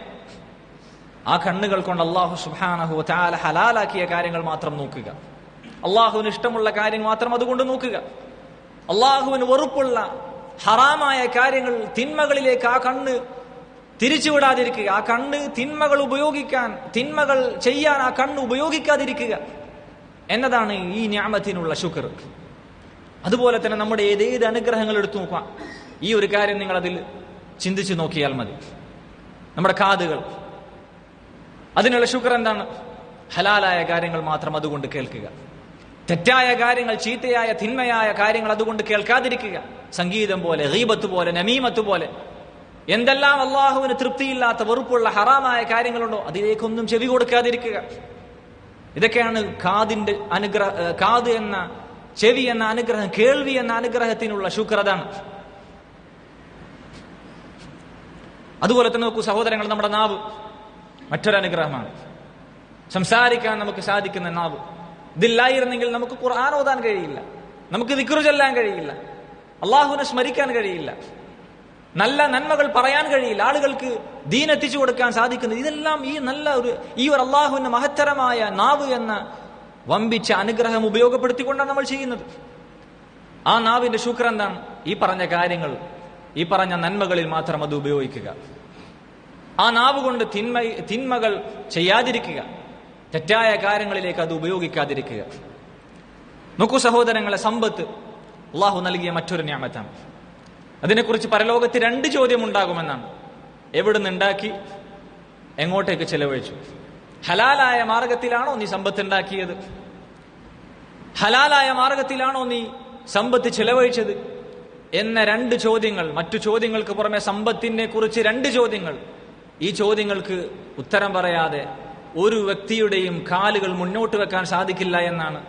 Speaker 1: ആ കണ്ണുകൾ കൊണ്ട് അല്ലാഹു സുബ്ഹാനഹു വ തആല ഹലാലാക്കിയ കാര്യങ്ങൾ മാത്രം നോക്കുക, അല്ലാഹുവിന് ഇഷ്ടമുള്ള കാര്യം മാത്രം അതുകൊണ്ട് നോക്കുക. അല്ലാഹുവിന് വെറുപ്പുള്ള ഹറാമായ കാര്യങ്ങൾ, തിന്മകളിലേക്ക് ആ കണ്ണ് തിരിച്ചുവിടാതിരിക്കുക. ആ കണ്ണ് തിന്മകൾ ചെയ്യാൻ ആ കണ്ണ് ഉപയോഗിക്കാതിരിക്കുക എന്നതാണ് ഈ നിഅമത്തിനുള്ള ശുക്ർ. അതുപോലെ തന്നെ നമ്മുടെ ഏതേത് അനുഗ്രഹങ്ങൾ എടുത്തു നോക്കാം, ഈ ഒരു കാര്യം നിങ്ങൾ അതിൽ ചിന്തിച്ചു നോക്കിയാൽ മതി. നമ്മുടെ കാതുകൾ, അതിനുള്ള ശുക്ർ എന്താണ്? ഹലാലായ കാര്യങ്ങൾ മാത്രം അതുകൊണ്ട് കേൾക്കുക. തെറ്റായ കാര്യങ്ങൾ, ചീത്തയായ തിന്മയായ കാര്യങ്ങൾ അതുകൊണ്ട് കേൾക്കാതിരിക്കുക. സംഗീതം പോലെ, ഗീബത്ത് പോലെ, നമീമത്ത് പോലെ എന്തെല്ലാം അല്ലാഹുവിന് തൃപ്തിയില്ലാത്ത വെറുപ്പുള്ള ഹറാമായ കാര്യങ്ങളുണ്ടോ അതിലേക്കൊന്നും ചെവി കൊടുക്കാതിരിക്കുക. ഇതൊക്കെയാണ് കാത് എന്ന ചെവി എന്ന അനുഗ്രഹം, കേൾവി എന്ന അനുഗ്രഹത്തിനുള്ള ശുക്ർ അതാണ്. അതുപോലെ തന്നെ നോക്കൂ സഹോദരങ്ങൾ, നമ്മുടെ നാവ് മറ്റൊരു അനുഗ്രഹമാണ്. സംസാരിക്കാൻ നമുക്ക് സാധിക്കുന്ന നാവ്. ഇതില്ലായിരുന്നെങ്കിൽ നമുക്ക് ഖുർആൻ ഓതാൻ കഴിയില്ല, നമുക്ക് ദിക്റ് ചൊല്ലാൻ കഴിയില്ല, അള്ളാഹുവിനെ സ്മരിക്കാൻ കഴിയില്ല, നല്ല നന്മകൾ പറയാൻ കഴിയില്ല, ആളുകൾക്ക് ദീൻ എത്തിച്ചു കൊടുക്കാൻ സാധിക്കുന്നത്. ഇതെല്ലാം ഈ ഒരു അള്ളാഹുവിന്റെ മഹത്തരമായ നാവ് എന്ന വമ്പിച്ച അനുഗ്രഹം ഉപയോഗപ്പെടുത്തിക്കൊണ്ടാണ് നമ്മൾ ചെയ്യുന്നത്. ആ നാവിന്റെ ശുക്ർ എന്താണ്? ഈ പറഞ്ഞ കാര്യങ്ങൾ, ഈ പറഞ്ഞ നന്മകളിൽ മാത്രം അത് ഉപയോഗിക്കുക. ആ നാവ് കൊണ്ട് തിന്മകൾ ചെയ്യാതിരിക്കുക, തെറ്റായ കാര്യങ്ങളിലേക്ക് അത് ഉപയോഗിക്കാതിരിക്കുക. നോക്കൂ സഹോദരങ്ങളെ, സമ്പത്ത് അള്ളാഹു നൽകിയ മറ്റൊരു നിഅമത്താണ്. അതിനെക്കുറിച്ച് പരലോകത്ത് 2 ചോദ്യം ഉണ്ടാകുമെന്നാണ്. എവിടുന്ന് ഉണ്ടാക്കി, എങ്ങോട്ടേക്ക് ചെലവഴിച്ചു? ഹലാലായ മാർഗത്തിലാണോ നീ സമ്പത്ത് ഉണ്ടാക്കിയത്? ഹലാലായ മാർഗത്തിലാണോ നീ സമ്പത്ത് ചെലവഴിച്ചത് എന്ന 2 ചോദ്യങ്ങൾ. മറ്റു ചോദ്യങ്ങൾക്ക് പുറമെ സമ്പത്തിനെ കുറിച്ച് 2 ചോദ്യങ്ങൾ. ഈ ചോദ്യങ്ങൾക്ക് ഉത്തരം പറയാതെ ഒരു വ്യക്തിയുടെയും കാലുകൾ മുന്നോട്ട് വെക്കാൻ സാധിക്കില്ല എന്നാണ്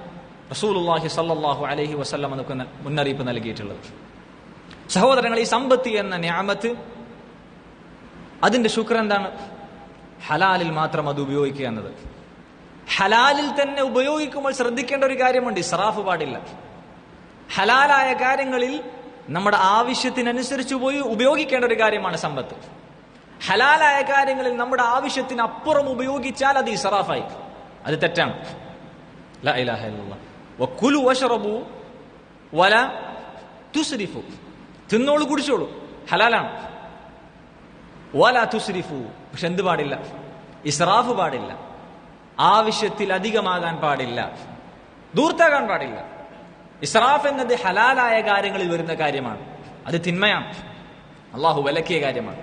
Speaker 1: റസൂലുള്ളാഹി സ്വല്ലല്ലാഹു അലൈഹി വസല്ലം നമുക്ക് മുന്നറിയിപ്പ് നൽകിയിട്ടുള്ളത്. സഹോദരങ്ങൾ, ഈ സമ്പത്ത് എന്ന നിഅമത്ത്, അതിന്റെ ശുക്ർ എന്താണ്? ഹലാലിൽ മാത്രം അത് ഉപയോഗിക്കുക എന്നത്. ഹലാലിൽ തന്നെ ഉപയോഗിക്കുമ്പോൾ ശ്രദ്ധിക്കേണ്ട ഒരു കാര്യമുണ്ട്, ഇസ്രാഫ് പാടില്ല. ഹലാലായ കാര്യങ്ങളിൽ നമ്മുടെ ആവശ്യത്തിനനുസരിച്ച് ഉപയോഗിക്കേണ്ട ഒരു കാര്യമാണ് സമ്പത്ത്. ഹലാലായ കാര്യങ്ങളിൽ നമ്മുടെ ആവശ്യത്തിനപ്പുറം ഉപയോഗിച്ചാൽ അത് ഇസ്രാഫായി, അത് തെറ്റാണ്. ലാ ഇലാഹ ഇല്ലല്ലാഹ്. വകുലു വശ്റബു വലാ തുസ്രിഫു. തിന്നോളൂ, കുടിച്ചോളൂ, ഹലാലാണ്. വലാ തുസ്രിഫു. പക്ഷെ എന്ത് പാടില്ല? ഇസ്രാഫ് പാടില്ല. ആവശ്യത്തിൽ അധികമാകാൻ പാടില്ല, ദൂർത്താകാൻ പാടില്ല. ഇസ്രാഫ് എന്നത് ഹലാലായ കാര്യങ്ങളിൽ വരുന്ന കാര്യമാണ്, അത് തിന്മയാണ്, അള്ളാഹു വിലക്കിയ കാര്യമാണ്.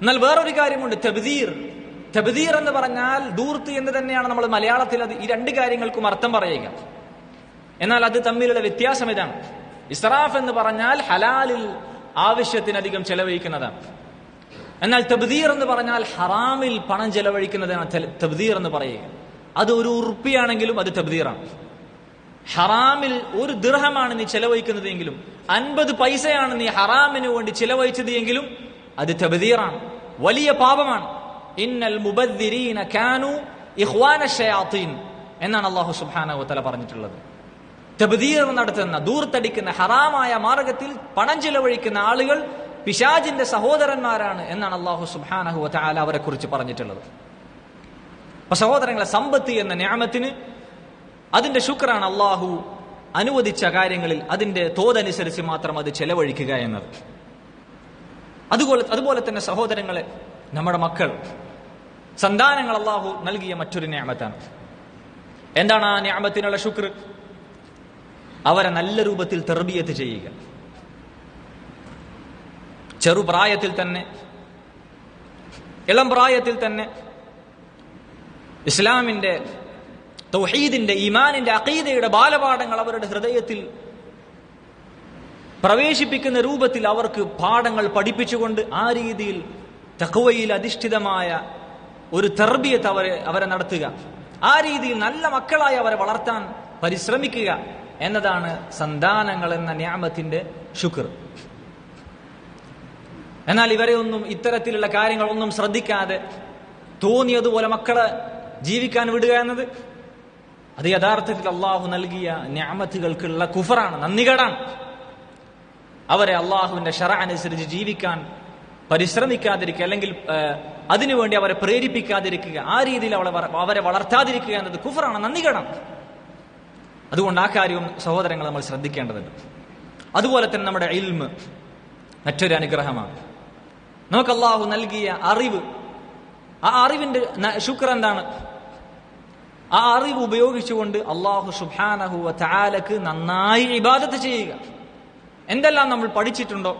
Speaker 1: എന്നാൽ വേറൊരു കാര്യമുണ്ട്, തബ്ദീർ. തബ്ദീർ എന്ന് പറഞ്ഞാൽ ദൂർത്ത് എന്ന് തന്നെയാണ് നമ്മൾ മലയാളത്തിൽ ഈ 2 കാര്യങ്ങൾക്കും അർത്ഥം പറയുക. എന്നാൽ അത് തമ്മിലുള്ള വ്യത്യാസം ഇതാണ്. ഇസ്രാഫ് എന്ന് പറഞ്ഞാൽ ഹലാലിൽ ആവശ്യത്തിനധികം ചെലവഴിക്കുന്നതാണ്. എന്നാൽ തബ്ദീർ എന്ന് പറഞ്ഞാൽ ഹറാമിൽ പണം ചെലവഴിക്കുന്നതാണ് തബ്ദീർ എന്ന് പറയുക. അത് 1 ഉറുപ്പിയാണെങ്കിലും അത് തബ്ദീറാണ്. ഹറാമിൽ 1 ദിർഹമാണ് നീ ചെലവഴിക്കുന്നത് എങ്കിലും, 50 പൈസയാണ് നീ ഹറാമിന് വേണ്ടി ചെലവഴിച്ചത് എങ്കിലും അത് തബ്ദീറാണ്, വലിയ പാപമാണ്. ഇന്നൽ മുബദ്ദിരീന കാനൂ ഇഖ്വാന ശയാത്തീൻ എന്നാണ് അല്ലാഹു സുബ്ഹാനഹു വ തആല പറഞ്ഞിട്ടുള്ളത്. തബ്ദീർ നടത്തുന്ന, ദൂർത്തടിക്കുന്ന, ഹറാമായ മാർഗത്തിൽ പണം ചെലവഴിക്കുന്ന ആളുകൾ പിശാചിന്റെ സഹോദരന്മാരാണ് എന്നാണ് അല്ലാഹു സുബ്ഹാനഹു വ തആല അവരെ കുറിച്ച് പറഞ്ഞിട്ടുള്ളത്. അപ്പൊ സഹോദരങ്ങളെ, സമ്പത്ത് എന്ന നിഅമത്തിന് അതിന്റെ ശുക്റാണ് അല്ലാഹു അനുവദിച്ച കാര്യങ്ങളിൽ അതിന്റെ തോതനുസരിച്ച് മാത്രം അത് ചെലവഴിക്കുക എന്നത്. അതുപോലെ തന്നെ സഹോദരങ്ങളെ, നമ്മുടെ മക്കൾ, സന്താനങ്ങൾ അല്ലാഹു നൽകിയ മറ്റൊരു നിഅമത്താണ്. എന്താണ് ആ നിഅമത്തിനുള്ള ശുക്ർ? അവരെ നല്ല രൂപത്തിൽ തർബിയത്ത് ചെയ്യുക. ചെറുപ്രായത്തിൽ തന്നെ, ഇളം പ്രായത്തിൽ തന്നെ ഇസ്ലാമിന്റെ, തൗഹീദിന്റെ, ഈമാനിന്റെ, അഖീദയുടെ ബാലപാഠങ്ങൾ അവരുടെ ഹൃദയത്തിൽ പ്രവേശിപ്പിക്കുന്ന രൂപത്തിൽ അവർക്ക് പാഠങ്ങൾ പഠിപ്പിച്ചുകൊണ്ട് ആ രീതിയിൽ തഖ്വയിൽ അധിഷ്ഠിതമായ ഒരു തർബിയത്ത് അവരെ നടത്തുക. ആ രീതിയിൽ നല്ല മക്കളായി അവരെ വളർത്താൻ പരിശ്രമിക്കുക എന്നതാണ് സന്താനങ്ങൾ എന്ന നിഅമത്തിന്റെ ശുക്ർ. എന്നാൽ ഇവരെ ഒന്നും, ഇത്തരത്തിലുള്ള കാര്യങ്ങളൊന്നും ശ്രദ്ധിക്കാതെ തോന്നിയതുപോലെ മക്കളെ ജീവിക്കാൻ വിടുക എന്നത് അത് യഥാർത്ഥത്തിൽ അള്ളാഹു നൽകിയ നിഅമത്തുകൾക്കുള്ള കുഫറാണ്, നന്ദികേടാണ്. അവരെ അള്ളാഹുവിന്റെ ശറഅ അനുസരിച്ച് ജീവിക്കാൻ പരിശ്രമിക്കാതിരിക്കുക, അല്ലെങ്കിൽ അതിനുവേണ്ടി അവരെ പ്രേരിപ്പിക്കാതിരിക്കുക, ആ രീതിയിൽ അവരെ വളർത്താതിരിക്കുക എന്നത് കുഫറാണ്, നന്ദികേടാണ്. അതുകൊണ്ട് ആ കാര്യവും സഹോദരങ്ങൾ നമ്മൾ ശ്രദ്ധിക്കേണ്ടതുണ്ട്. അതുപോലെ തന്നെ നമ്മുടെ ഇൽമ് മറ്റൊരു അനുഗ്രഹമാണ്. നമുക്ക് അള്ളാഹു നൽകിയ അറിവ്, ആ അറിവിന്റെ ശുക്ർ എന്താണ്? ആ അറിവ് ഉപയോഗിച്ചുകൊണ്ട് അള്ളാഹു സുബ്ഹാനഹു വ തആലക്ക് നന്നായി ഇബാദത്ത് ചെയ്യുക. എന്തെല്ലാം നമ്മൾ പഠിച്ചിട്ടുണ്ടോ,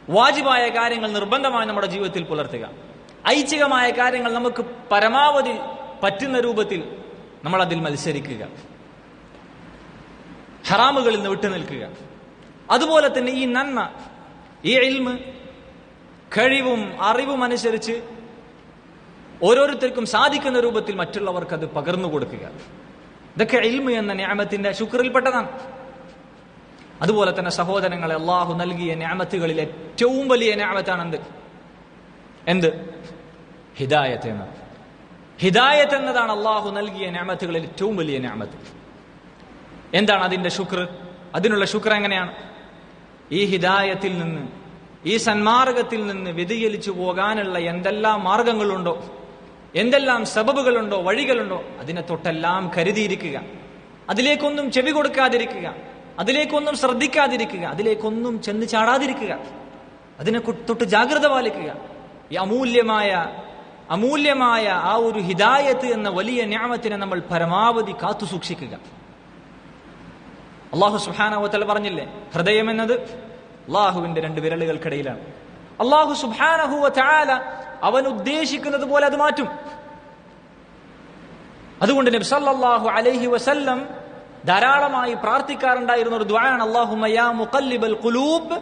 Speaker 1: വാജിബായ കാര്യങ്ങൾ നിർബന്ധമായി നമ്മുടെ ജീവിതത്തിൽ പുലർത്തുക, ഐച്ഛികമായ കാര്യങ്ങൾ നമുക്ക് പരമാവധി പറ്റുന്ന രൂപത്തിൽ നമ്മൾ അതിൽ മത്സരിക്കുക, ഹറാമുകളിൽ നിന്ന് വിട്ടുനിൽക്കുക. അതുപോലെ തന്നെ ഈ നന്മ, ഈ ഇൽമ് കഴിവും അറിവും അനുസരിച്ച് ഓരോരുത്തർക്കും സാധിക്കുന്ന രൂപത്തിൽ മറ്റുള്ളവർക്ക് അത് പകർന്നു കൊടുക്കുക. ഇതൊക്കെ ഇൽമ് എന്ന നിഅമത്തിന്റെ ശുക്റിൽപ്പെട്ടതാണ്. അതുപോലെ തന്നെ സഹോദരങ്ങളെ, അള്ളാഹു നൽകിയ നിഅമത്തുകളിൽ ഏറ്റവും വലിയ നിഅമത്താണ് എന്ത്? ഹിദായത്ത് എന്നത്. ഹിദായത്ത് എന്നതാണ് അള്ളാഹു നൽകിയ നിഅമത്തുകളിൽ ഏറ്റവും വലിയ നിഅമത്ത്. എന്താണ് അതിന്റെ ശുക്ർ? അതിനുള്ള ശുക്ർ എങ്ങനെയാണ്? ഈ ഹിദായത്തിൽ നിന്ന്, ഈ സന്മാർഗത്തിൽ നിന്ന് വ്യതിചലിച്ചു പോകാനുള്ള എന്തെല്ലാം മാർഗങ്ങളുണ്ടോ, എന്തെല്ലാം സബബുകളുണ്ടോ, വഴികളുണ്ടോ, അതിനെ തൊട്ടെല്ലാം കരുതിയിരിക്കുക. അതിലേക്കൊന്നും ചെവി കൊടുക്കാതിരിക്കുക, അതിലേക്കൊന്നും ശ്രദ്ധിക്കാതിരിക്കുക, അതിലേക്കൊന്നും ചെന്ന് ചാടാതിരിക്കുക, അതിനെ തൊട്ട് ജാഗ്രത പാലിക്കുക. ഈ അമൂല്യമായ ആ ഒരു ഹിദായത്ത് എന്ന വലിയ നിഅമത്തിനെ നമ്മൾ പരമാവധി കാത്തു സൂക്ഷിക്കുക. അല്ലാഹു സുബ്ഹാനഹു വ തആല പറഞ്ഞില്ലേ, ഹൃദയം എന്നത് അള്ളാഹുവിന്റെ 2 വിരലുകൾക്കിടയിലാണ്. അള്ളാഹു സുബ്ഹാനഹു വ തആല അവൻ ഉദ്ദേശിക്കുന്നത് പോലെ അത് മാറ്റും. അതുകൊണ്ട് നബി സല്ലല്ലാഹു അലൈഹി വസല്ലം ധാരാളമായി പ്രാർത്ഥിക്കാറുണ്ടായിരുന്ന ഒരു ദുആയാണ് അല്ലാഹുമ്മ യാ മുഖല്ലിബൽ ഖുലൂബ്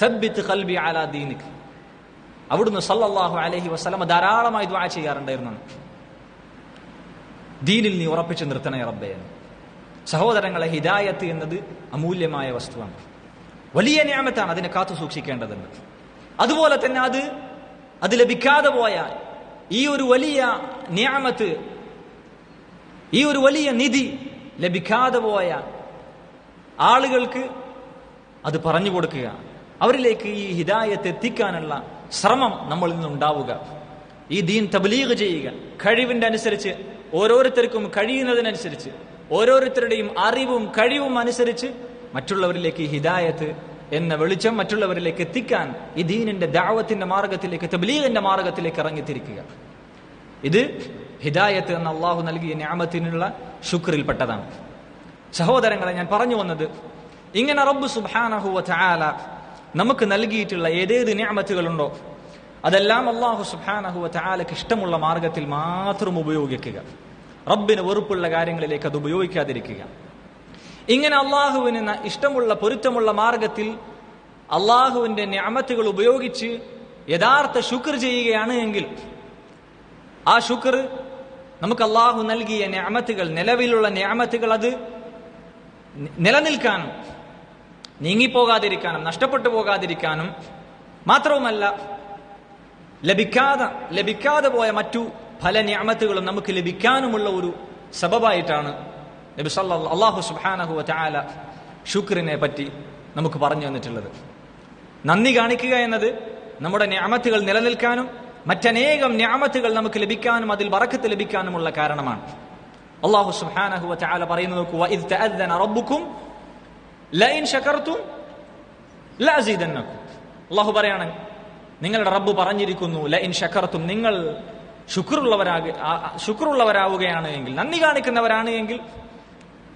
Speaker 1: സബ്ബിത് ഖൽബി അലാ ദീനിക്. അവിടുന്ന് സല്ലല്ലാഹു അലൈഹി വസല്ലം ധാരാളമായി ദുആ ചെയ്യാറുണ്ടായിരുന്നു, ദീനിൽ നീ ഉറപ്പിച്ചു നിർത്തണേ റബ്ബേ. സഹോദരങ്ങളെ, ഹിദായത്ത് എന്നത് അമൂല്യമായ വസ്തുവാണ്, വലിയ നിഅമത്താണ്, അതിനെ കാത്തു സൂക്ഷിക്കേണ്ടതുണ്ട്. അതുപോലെ തന്നെ അത് ലഭിക്കാതെ പോയാൽ, ഈ ഒരു വലിയ നിഅമത്ത്, ഈ ഒരു വലിയ നിധി ലഭിക്കാതെ പോയ ആളുകൾക്ക് അത് പറഞ്ഞു കൊടുക്കുക, അവരിലേക്ക് ഈ ഹിദായത്ത് എത്തിക്കാനുള്ള ശ്രമം നമ്മളിൽ നിന്നുണ്ടാവുക. ഈ ദീൻ തബ്ലീഗ് ചെയ്യുക, കഴിവിന്റെ അനുസരിച്ച്, ഓരോരുത്തർക്കും കഴിയുന്നതിനനുസരിച്ച്, ഓരോരുത്തരുടെയും അറിവും കഴിവും അനുസരിച്ച് മറ്റുള്ളവരിലേക്ക് ഈ ഹിദായത്ത് എന്ന വെളിച്ചം മറ്റുള്ളവരിലേക്ക് എത്തിക്കാൻ ഈ ദീനിന്റെ ദഅവത്തിന്റെ മാർഗത്തിലേക്ക്, തബ്ലീഗിന്റെ മാർഗത്തിലേക്ക് ഇറങ്ങിത്തിരിക്കുക. ഇത് ഹിദായത്ത് എന്ന അള്ളാഹു നൽകിയ നിഅമത്തിനുള്ള ശുക്രിൽപ്പെട്ടതാണ്. സഹോദരങ്ങളെ, ഞാൻ പറഞ്ഞു വന്നത്, ഇങ്ങനെ റബ്ബ് സുബ്ഹാനഹു വ തആല നമുക്ക് നൽകിയിട്ടുള്ള ഏതേത് നിഅമത്തുകളുണ്ടോ അതെല്ലാം അള്ളാഹു സുബ്ഹാനഹു വ തആലക്ക് ഇഷ്ടമുള്ള മാർഗത്തിൽ മാത്രം ഉപയോഗിക്കുക. റബ്ബിന് വെറുപ്പുള്ള കാര്യങ്ങളിലേക്ക് അത് ഉപയോഗിക്കാതിരിക്കുക. ഇങ്ങനെ അള്ളാഹുവിന് ഇഷ്ടമുള്ള, പൊരുത്തമുള്ള മാർഗത്തിൽ അള്ളാഹുവിന്റെ നിഅമത്തുകൾ ഉപയോഗിച്ച് യഥാർത്ഥ ശുക്ർ ചെയ്യുകയാണ് എങ്കിൽ, ആ ശുക്ർ നമുക്ക് അള്ളാഹു നൽകിയ നിഅമത്തുകൾ, നിലവിലുള്ള നിഅമത്തുകൾ, അത് നിലനിൽക്കാനും നീങ്ങിപ്പോകാതിരിക്കാനും നഷ്ടപ്പെട്ടു പോകാതിരിക്കാനും മാത്രവുമല്ല, ലഭിക്കാതെ പോയ മറ്റു പല നിഅമത്തുകളും നമുക്ക് ലഭിക്കാനുമുള്ള ഒരു സബബായിട്ടാണ് നബി അല്ലാഹു സുബ്ഹാനഹു വ തആല ശുക്രിനെ പറ്റി നമുക്ക് പറഞ്ഞു തന്നിട്ടുള്ളത്. നന്ദി കാണിക്കുക എന്നത് നമ്മുടെ നിഅമത്തുകൾ നിലനിൽക്കാനും മറ്റനേകം നിഅമത്തുകൾ നമുക്ക് ലഭിക്കാനും അതിൽ ബറക്കത്ത് ലഭിക്കാനുമുള്ള കാരണമാണ്. അല്ലാഹു സുബ്ഹാനഹു വ തആല പറയുന്നു, നോക്കൂ, വഇദ് തഅദ്ദന റബ്ബുക്കും ലഇൻ ശകർതും ലഅസീദന്നകും. അല്ലാഹു പറയാണ്, നിങ്ങളുടെ റബ്ബ് പറഞ്ഞിരിക്കുന്നു, ലഇൻ ശകർതും, നിങ്ങൾ ശുക്റുള്ളവരാവുകയാണ് എങ്കിൽ, നന്ദി കാണിക്കുന്നവരാണ് എങ്കിൽ,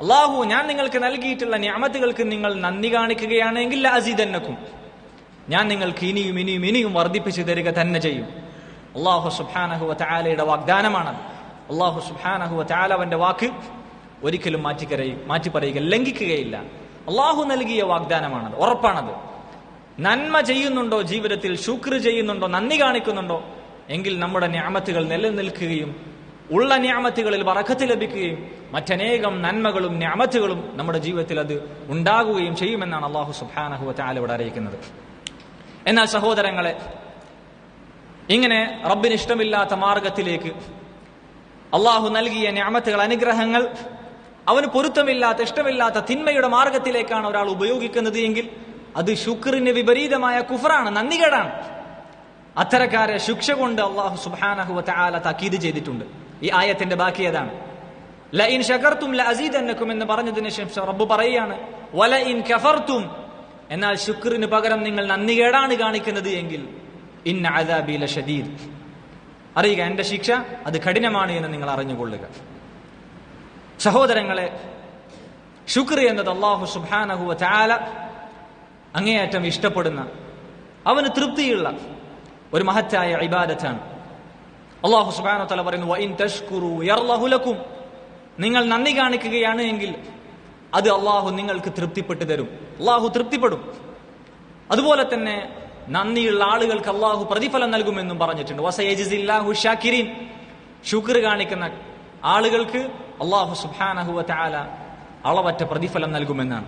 Speaker 1: അല്ലാഹു ഞാൻ നിങ്ങൾക്ക് നൽകിയിട്ടുള്ള നിഅമത്തുകൾക്ക് നിങ്ങൾ നന്ദി കാണിക്കുകയാണ് എങ്കിൽ, ലഅസീദന്നകും, ഞാൻ നിങ്ങൾക്ക് ഇനിയും വർദ്ധിപ്പിച്ചു തരിക തന്നെ ചെയ്യും. അല്ലാഹു സുബ്ഹാനഹു വ തആലയുടെ വാഗ്ദാനമാണ്. അല്ലാഹു സുബ്ഹാനഹു വ തആല അവന്റെ വാക്ക് ഒരിക്കലും മാറ്റി പറയുക, ലംഘിക്കുകയില്ല. അല്ലാഹു നൽകിയ വാഗ്ദാനമാണത്, ഉറപ്പാണത്. നന്മ ചെയ്യുന്നുണ്ടോ, ജീവിതത്തിൽ ശുക്ർ ചെയ്യുന്നുണ്ടോ, നന്ദി കാണിക്കുന്നുണ്ടോ എങ്കിൽ നമ്മുടെ നിഅമത്തുകൾ നിലനിൽക്കുകയും ഉള്ള നിഅമത്തുകളിൽ ബറക്കത്ത് ലഭിക്കുകയും മറ്റനേകം നന്മകളും നിഅമത്തുകളും നമ്മുടെ ജീവിതത്തിൽ അത് ഉണ്ടാകുകയും ചെയ്യുമെന്നാണ് അല്ലാഹു സുബ്ഹാനഹു വ തആല ഇവിടെ അറിയിക്കുന്നത്. എന്നാൽ സഹോദരങ്ങളെ, ഇങ്ങനെ റബ്ബിന് ഇഷ്ടമില്ലാത്ത മാർഗത്തിലേക്ക്, അള്ളാഹു നൽകിയ നിഅമത്തുകൾ, അനുഗ്രഹങ്ങൾ അവന് പൊരുത്തമില്ലാത്ത, ഇഷ്ടമില്ലാത്ത തിന്മയുടെ മാർഗത്തിലേക്കാണ് ഒരാൾ ഉപയോഗിക്കുന്നത് എങ്കിൽ അത് ശുക്രിന് വിപരീതമായ കുഫറാണ്, നന്ദികേടാണ്. അത്തരക്കാരെ ശിക്ഷ കൊണ്ട് അല്ലാഹു സുബ്ഹാനഹു വ തആല താക്കീത് ചെയ്തിട്ടുണ്ട്. ഈ ആയത്തിന്റെ ബാക്കി ഏതാണ്? ലഇൻ ശകർതും ലഅസീദന്നകും എന്ന് പറഞ്ഞതിന് ശേഷം റബ്ബ് പറയുകയാണ്, വലഇൻ കഫർതും, എന്നാൽ ശുക്രിന് പകരം നിങ്ങൾ നന്ദികേടാണ് കാണിക്കുന്നത് എങ്കിൽ, ഇന്ന അദാബി ലശദീദ്, അറിയുക, എന്റെ ശിക്ഷ അത് കഠിനമാണ് എന്ന് നിങ്ങൾ അറിഞ്ഞുകൊള്ളുക. സഹോദരങ്ങളെ, ശുക്ർ എന്നത് അല്ലാഹു സുബ്ഹാനഹു വ തആല അങ്ങേയറ്റം ഇഷ്ടപ്പെടുന്ന, അവന് തൃപ്തിയുള്ള ഒരു മഹത്തായ ഇബാദത്താണ്. അല്ലാഹു സുബ്ഹാനഹു വ തആല പറയുന്നു, വഇൻ തശ്കുറു യർളഹു ലക്കും, നിങ്ങൾ നന്ദി കാണിക്കുകയാണ് എങ്കിൽ അത് അള്ളാഹു നിങ്ങൾക്ക് തൃപ്തിപ്പെട്ടു തരും, അള്ളാഹു തൃപ്തിപ്പെടും. അതുപോലെ തന്നെ നന്ദിയുള്ള ആളുകൾക്ക് അള്ളാഹു പ്രതിഫലം നൽകുമെന്നും പറഞ്ഞിട്ടുണ്ട്. വസയജ്സില്ലാഹു ശാകിരീൻ, ശുക്ർ കാണിക്കുന്ന ആളുകൾക്ക് അള്ളാഹു സുബ്ഹാനഹു വ തആല അളവറ്റ പ്രതിഫലം നൽകുമെന്നാണ്.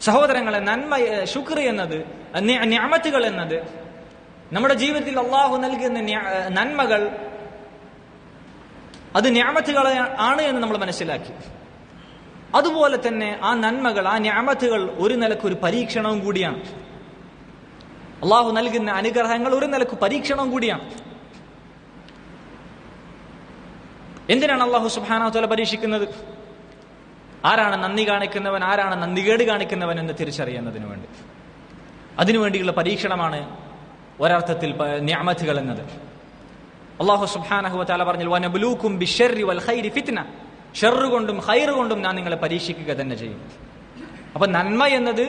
Speaker 1: സഹോദരങ്ങളെ, നന്മ, ശുക്ർ എന്നത്, നിഅമത്തുകൾ എന്നത്, നമ്മുടെ ജീവിതത്തിൽ അള്ളാഹു നൽകുന്ന നന്മകൾ അത് നിഅമത്തുകൾ ആണ് എന്ന് നമ്മൾ മനസ്സിലാക്കി. അതുപോലെ തന്നെ ആ നന്മകൾ, ആ നിഅമത്തുകൾ ഒരു നിലക്കൊരു പരീക്ഷണവും കൂടിയാണ്. അള്ളാഹു നൽകുന്ന അനുഗ്രഹങ്ങൾ ഒരു നിലക്ക് പരീക്ഷണവും കൂടിയാണ്. എന്തിനാണ് അള്ളാഹു സുബ്ഹാനഹു വ തആല പരീക്ഷിക്കുന്നത്? ആരാണ് നന്ദി കാണിക്കുന്നവൻ, ആരാണ് നന്ദികേട് കാണിക്കുന്നവൻ എന്ന് തിരിച്ചറിയുന്നതിന് വേണ്ടി. അതിനുവേണ്ടിയുള്ള പരീക്ഷണമാണ് ഒരർത്ഥത്തിൽ നിഅമത്തുകൾ എന്നത്. അള്ളാഹു സുബ്ഹാനഹു വ തആല പറഞ്ഞു, വനബ്ലൂക്കും ബിശ്ശർരി വൽ ഖൈരി ഫിത്ന, ഷർറ് കൊണ്ടും ഖൈറ് കൊണ്ടും ഞാൻ നിങ്ങളെ പരീക്ഷിക്കുക തന്നെ ചെയ്യും. അപ്പൊ നന്മ എന്നത്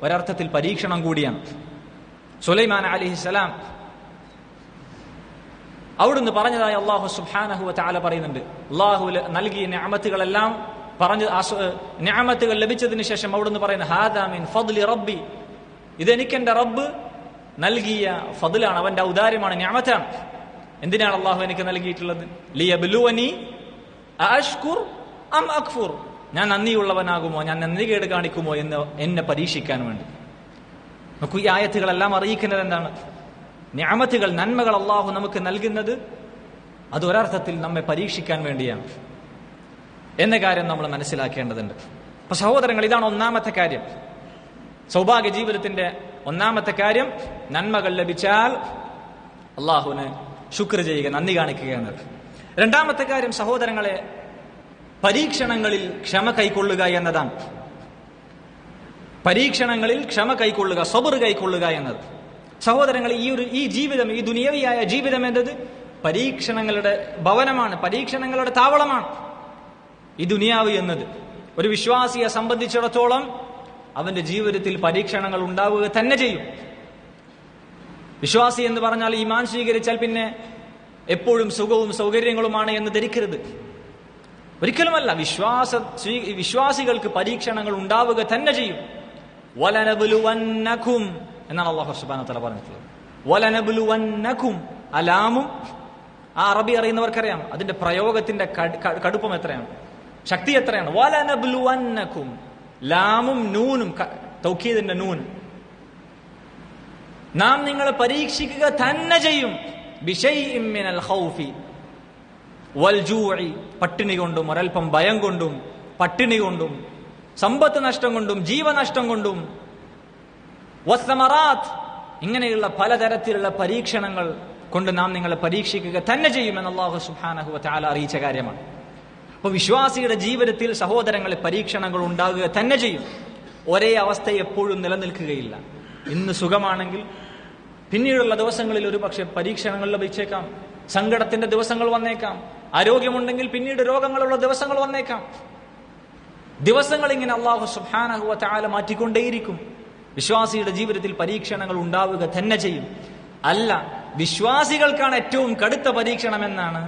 Speaker 1: ഒരർത്ഥത്തിൽ പരീക്ഷണം കൂടിയാണ്. സുലൈമാൻ അലൈഹിസ്സലാം അവിടുന്ന് പറഞ്ഞതായി അള്ളാഹു സുബ്ഹാനഹു വ തആല പറയുന്നുണ്ട്. അള്ളാഹു നൽകിയ നിഅമത്തുകളെല്ലാം പറഞ്ഞ് നിഅമത്തുകൾ ലഭിച്ചതിന് ശേഷം അവിടുന്ന് പറയുന്നത്, ഹാദാ മിൻ ഫദ്ലി റബ്ബി, ഇതെനിക്കെന്റെ റബ്ബ് നൽകിയ ഫദ്ലാണ്, അവന്റെ ഔദാര്യമാണ്, നിഅമത്താണ്. എന്തിനാണ് അള്ളാഹു എനിക്ക് നൽകിയിട്ടുള്ളത്? ലിയബ്ലുവനി അഷ്കുർ അം അക്ഫുർ, ഞാൻ നന്ദിയുള്ളവനാകുമോ, ഞാൻ നന്ദികേട് കാണിക്കുമോ എന്ന് എന്നെ പരീക്ഷിക്കാൻ വേണ്ടി. നമുക്ക് ഈ ആയത്തുകളെല്ലാം അറിയിക്കുന്നത് എന്താണ്? നിഅമത്തുകൾ, നന്മകൾ അള്ളാഹു നമുക്ക് നൽകുന്നത് അത് ഒരർത്ഥത്തിൽ നമ്മെ പരീക്ഷിക്കാൻ വേണ്ടിയാണ് എന്ന കാര്യം നമ്മൾ മനസ്സിലാക്കേണ്ടതുണ്ട്. അപ്പൊ സഹോദരങ്ങൾ, ഇതാണ് ഒന്നാമത്തെ കാര്യം. സൗഭാഗ്യ ജീവിതത്തിന്റെ ഒന്നാമത്തെ കാര്യം, നന്മകൾ ലഭിച്ചാൽ അള്ളാഹുവിന് ശുക്ർ ചെയ്യുക, നന്ദി കാണിക്കുക എന്നത്. രണ്ടാമത്തെ കാര്യം സഹോദരങ്ങളെ, പരീക്ഷണങ്ങളിൽ ക്ഷമ കൈക്കൊള്ളുക എന്നതാണ്. പരീക്ഷണങ്ങളിൽ ക്ഷമ കൈക്കൊള്ളുക, സബർ കൈക്കൊള്ളുക എന്നത്. സഹോദരങ്ങൾ, ഈ ജീവിതം, ഈ ദുനിയവിയായ ജീവിതം എന്നത് പരീക്ഷണങ്ങളുടെ ഭവനമാണ്, പരീക്ഷണങ്ങളുടെ താവളമാണ്. ഈ ദുനിയാവ് എന്നത് ഒരു വിശ്വാസിയെ സംബന്ധിച്ചിടത്തോളം അവന്റെ ജീവിതത്തിൽ പരീക്ഷണങ്ങൾ ഉണ്ടാവുക തന്നെ ചെയ്യും. വിശ്വാസി എന്ന് പറഞ്ഞാൽ ഈമാൻ സ്വീകരിച്ചാൽ പിന്നെ എപ്പോഴും സുഖവും സൗകര്യങ്ങളുമാണ് എന്ന് ധരിക്കരുത്. ഒരിക്കലുമല്ല. വിശ്വാസികൾക്ക് പരീക്ഷണങ്ങൾ ഉണ്ടാവുക തന്നെ ചെയ്യും. വലനബ്ലുവന്നകും എന്നാണ് അല്ലാഹു സുബ്ഹാനഹു വ തആല പറഞ്ഞിട്ടുള്ളത്. വലനബ്ലുവന്നകും, അലാമും ആ അറബി അറിയുന്നവർക്കറിയാം അതിന്റെ പ്രയോഗത്തിന്റെ കടുപ്പം എത്രയാണ്, ശക്തി എത്രയാണ്. വലനബ്ലുവന്നകും, ലാമും നൂനും, തൗക്കീദിന്റെ നൂൻ, നാം നിങ്ങളെ പരീക്ഷിക്കുക തന്നെ ചെയ്യും. ബിശൈഇൻ മിനൽ ഖൗഫി വൽ ജൂഇ, പട്ടിണി കൊണ്ടും ഒരൽപ്പം ഭയം കൊണ്ടും പട്ടിണി കൊണ്ടും സമ്പത്ത് നഷ്ടം കൊണ്ടും ജീവനഷ്ടം കൊണ്ടും, വസ്സമറാത്ത്, ഇങ്ങനെയുള്ള പലതരത്തിലുള്ള പരീക്ഷണങ്ങൾ കൊണ്ട് നാം നിങ്ങളെ പരീക്ഷിക്കുക തന്നെ ചെയ്യുമെന്ന് അല്ലാഹു സുബ്ഹാനഹു വ തആല അറിയിച്ച കാര്യമാണ്. അപ്പോൾ വിശ്വാസിയുടെ ജീവിതത്തിൽ സഹോദരങ്ങളെ പരീക്ഷണങ്ങൾ ഉണ്ടാകുക തന്നെ ചെയ്യും. ഒരേ അവസ്ഥ എപ്പോഴും നിലനിൽക്കുകയില്ല. ഇന്ന് സുഖമാണെങ്കിൽ പിന്നീടുള്ള ദിവസങ്ങളിൽ ഒരു പക്ഷെ പരീക്ഷണങ്ങൾ ലഭിച്ചേക്കാം, സങ്കടത്തിന്റെ ദിവസങ്ങൾ വന്നേക്കാം. ആരോഗ്യമുണ്ടെങ്കിൽ പിന്നീട് രോഗങ്ങളുള്ള ദിവസങ്ങൾ വന്നേക്കാം. ദിവസങ്ങൾ ഇങ്ങനെ അല്ലാഹു സുബ്ഹാനഹു വ തആല മാറ്റിക്കൊണ്ടേയിരിക്കും. വിശ്വാസിയുടെ ജീവിതത്തിൽ പരീക്ഷണങ്ങൾ ഉണ്ടാവുക തന്നെ ചെയ്യും. അല്ല, വിശ്വാസികൾക്കാണ് ഏറ്റവും കടുത്ത പരീക്ഷണം എന്നാണ്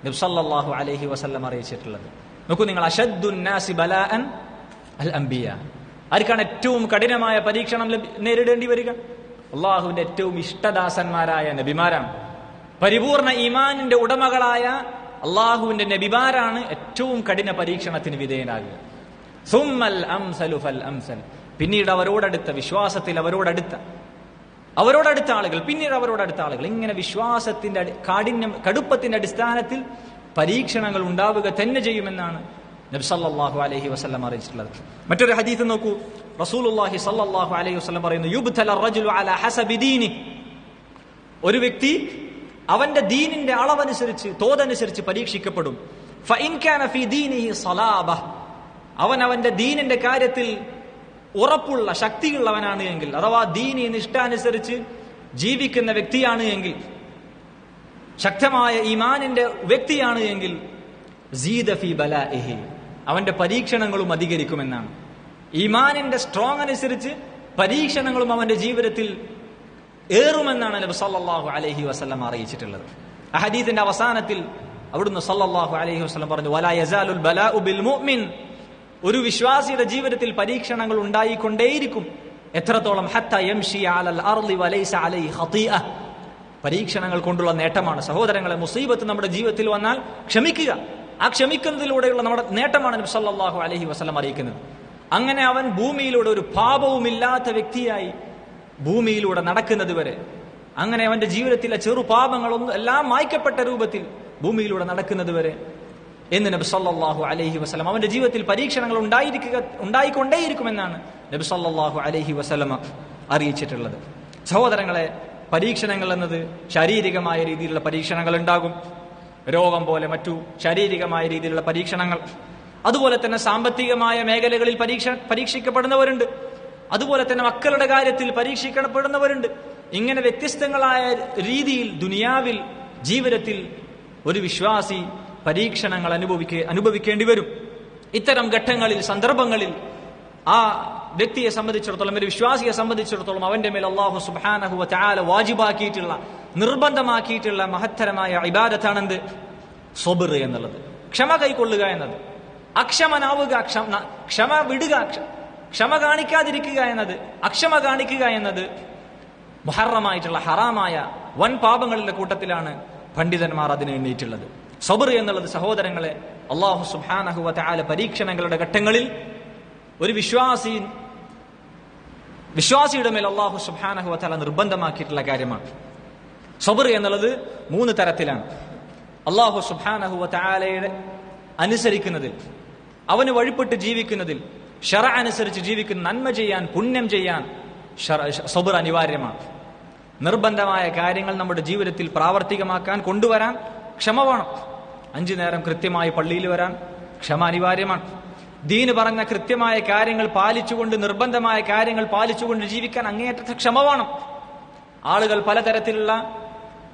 Speaker 1: നബി സല്ലല്ലാഹു അലൈഹി വസല്ലം അറിയിച്ചിട്ടുള്ളത്. നോക്കൂ നിങ്ങൾ, അശദ്ദുൻ നാസി ബലാഅൻ അൽ അംബിയ, ആർക്കാണ് ഏറ്റവും കഠിനമായ പരീക്ഷണം നേരിടേണ്ടി വരിക? അള്ളാഹുവിന്റെ ഏറ്റവും ഇഷ്ടദാസന്മാരായ നബിമാരാണ്. പരിപൂർണ ഈമാനിന്റെ ഉടമകളായ അള്ളാഹുവിന്റെ നബിമാരാണ് ഏറ്റവും കഠിന പരീക്ഷണത്തിന് വിധേയനാകുക. സുമ്മൽ അംസലു ഫൽ അംസൽ, പിന്നീട് അവരോടടുത്ത വിശ്വാസത്തിൽ അവരോടടുത്ത ആളുകൾ, പിന്നീട് അവരോടടുത്ത ആളുകൾ, ഇങ്ങനെ വിശ്വാസത്തിന്റെ കടുപ്പത്തിന്റെ അടിസ്ഥാനത്തിൽ പരീക്ഷണങ്ങൾ ഉണ്ടാവുക തന്നെ ചെയ്യുമെന്നാണ് നബി സല്ലല്ലാഹു അലൈഹി വസല്ലം അറിയിച്ചിട്ടുള്ളത്. മറ്റൊരു ഹദീസ് നോക്കൂ, റസൂലുള്ളാഹി സല്ലല്ലാഹു അലൈഹി വസല്ലം പറയുന്നു, യുബ്തല റജുലു അലാ ഹസബി ദീനി, ഒരു വ്യക്തി അവന്റെ ദീനിന്റെ അളവനുസരിച്ച്, തോതനുസരിച്ച് പരീക്ഷിക്കപ്പെടും. ഫഇൻ കാന ഫീ ദീനിഹി സലാബ, അവന്റെ ദീനിന്റെ കാര്യത്തിൽ ഉറപ്പുള്ള ശക്തിയുള്ളവനാണ് എങ്കിൽ, അഥവാ ദീനി നിഷ്ഠാനുസരിച്ച് ജീവിക്കുന്ന വ്യക്തിയാണ് എങ്കിൽ, ശക്തമായ ഈമാനിന്റെ വ്യക്തിയാണ് എങ്കിൽ, സീദ ഫീ ബലാഇഹി, അവന്റെ പരീക്ഷണങ്ങളും അധികരിക്കുമെന്നാണ്. ഈമാനിന്റെ സ്ട്രോങ് അനുസരിച്ച് പരീക്ഷണങ്ങളും അവന്റെ ജീവിതത്തിൽ ഏറുമെന്നാണ് നബി സല്ലല്ലാഹു അലൈഹി വസല്ലം അറിയിച്ചിട്ടുള്ളത്. ആ ഹദീസിന്റെ അവസാനത്തിൽ അവിടുന്ന് സല്ലല്ലാഹു അലൈഹി വസല്ലം പറഞ്ഞു, വലാ യസാലുൽ ബലാഉ ബിൽ മുഅ്മിൻ, ഒരു വിശ്വാസിയുടെ ജീവിതത്തിൽ പരീക്ഷണങ്ങൾ ഉണ്ടായിക്കൊണ്ടേയിരിക്കും. എത്രത്തോളം? ഹത്താ യംശി അലൽ അർളി വലൈസ അലൈഹി ഖതീഅ, പരീക്ഷണങ്ങൾ കൊണ്ടുള്ള നേട്ടമാണ്. സഹോദരങ്ങളെ, മുസീബത്ത് നമ്മുടെ ജീവിതത്തിൽ വന്നാൽ ക്ഷമിക്കുക. ആ ക്ഷമിക്കുന്നതിലൂടെയുള്ള നമ്മുടെ നേട്ടമാണ് നബി സല്ലല്ലാഹു അലൈഹി വസല്ലം അറിയിക്കുന്നത്. അങ്ങനെ അവൻ ഭൂമിയിലൂടെ ഒരു പാപവുമില്ലാത്ത വ്യക്തിയായി ഭൂമിയിലൂടെ നടക്കുന്നത് വരെ, അങ്ങനെ അവന്റെ ജീവിതത്തിലെ ചെറുപാപങ്ങളൊന്നും എല്ലാം മായ്ക്കപ്പെട്ട രൂപത്തിൽ ഭൂമിയിലൂടെ നടക്കുന്നത് വരെ എന്ന് നബി സല്ലല്ലാഹു അലൈഹി വസല്ലം അവന്റെ ജീവിതത്തിൽ പരീക്ഷണങ്ങൾ ഉണ്ടായിക്കൊണ്ടേയിരിക്കുമെന്നാണ് നബി സല്ലല്ലാഹു അലൈഹി വസല്ലം അറിയിച്ചിട്ടുള്ളത്. സഹോദരങ്ങളെ, പരീക്ഷണങ്ങൾ എന്നത് ശാരീരികമായ രീതിയിലുള്ള പരീക്ഷണങ്ങൾ ഉണ്ടാകും, രോഗം പോലെ മറ്റു ശാരീരികമായ രീതിയിലുള്ള പരീക്ഷണങ്ങൾ. അതുപോലെ തന്നെ സാമ്പത്തികമായ മേഖലകളിൽ പരീക്ഷിക്കപ്പെടുന്നവരുണ്ട്. അതുപോലെ തന്നെ മക്കളുടെ കാര്യത്തിൽ പരീക്ഷിക്കപ്പെടുന്നവരുണ്ട്. ഇങ്ങനെ വ്യത്യസ്തങ്ങളായ രീതിയിൽ ദുനിയാവിൽ ജീവിതത്തിൽ ഒരു വിശ്വാസി പരീക്ഷണങ്ങൾ അനുഭവിക്കേണ്ടി വരും. ഇത്തരം ഘട്ടങ്ങളിൽ, സന്ദർഭങ്ങളിൽ ആ വ്യക്തിയെ സംബന്ധിച്ചിടത്തോളം, ഒരു വിശ്വാസിയെ സംബന്ധിച്ചിടത്തോളം അവന്റെ മേൽ അല്ലാഹു സുബ്ഹാനഹു വ തആല വാജിബാക്കിയിട്ടുള്ള, നിർബന്ധമാക്കിയിട്ടുള്ള മഹത്തരമായ ഇബാദത്താണെന്ത്? സ്വബ്ർ എന്നുള്ളത്, ക്ഷമ കൈക്കൊള്ളുക എന്നത്. അക്ഷമനാവുക, ക്ഷമ വിടുക, ക്ഷമ കാണിക്കാതിരിക്കുക എന്നത്, അക്ഷമ കാണിക്കുക എന്നത് മുഹറമായിട്ടുള്ള, ഹറാമായ വൻ പാപങ്ങളുടെ കൂട്ടത്തിലാണ് പണ്ഡിതന്മാർ അതിനെ എണ്ണീറ്റുള്ളത്. സബ്ർ എന്നുള്ളത് സഹോദരങ്ങളെ, അല്ലാഹു സുബ്ഹാനഹു വ തആല പരീക്ഷണങ്ങളുടെ ഘട്ടങ്ങളിൽ ഒരു വിശ്വാസിയുടെ മേൽ അല്ലാഹു സുബ്ഹാനഹു വ തആല നിർബന്ധമാക്കിയിട്ടുള്ള കാര്യമാണ്. സബ്ർ എന്നുള്ളത് 3 തരത്തിലാണ്. അല്ലാഹു സുബ്ഹാനഹു വ തആലയുടെ അനുസരിക്കുന്നതിൽ, അവന് വഴിപ്പെട്ട് ജീവിക്കുന്നതിൽ, ശറഅ അനുസരിച്ച് ജീവിക്കുന്ന, നന്മ ചെയ്യാൻ, പുണ്യം ചെയ്യാൻ സബ്ർ അനിവാര്യമാണ്. നിർബന്ധമായ കാര്യങ്ങൾ നമ്മുടെ ജീവിതത്തിൽ പ്രാവർത്തികമാക്കാൻ, കൊണ്ടുവരാൻ ക്ഷമ വേണം. 5 നേരം കൃത്യമായി പള്ളിയിൽ വരാൻ ക്ഷമ അനിവാര്യമാണ്. ദീന് പറഞ്ഞ കൃത്യമായ കാര്യങ്ങൾ പാലിച്ചുകൊണ്ട്, നിർബന്ധമായ കാര്യങ്ങൾ പാലിച്ചുകൊണ്ട് ജീവിക്കാൻ അങ്ങേയറ്റത്തെ ക്ഷമ വേണം. ആളുകൾ പലതരത്തിലുള്ള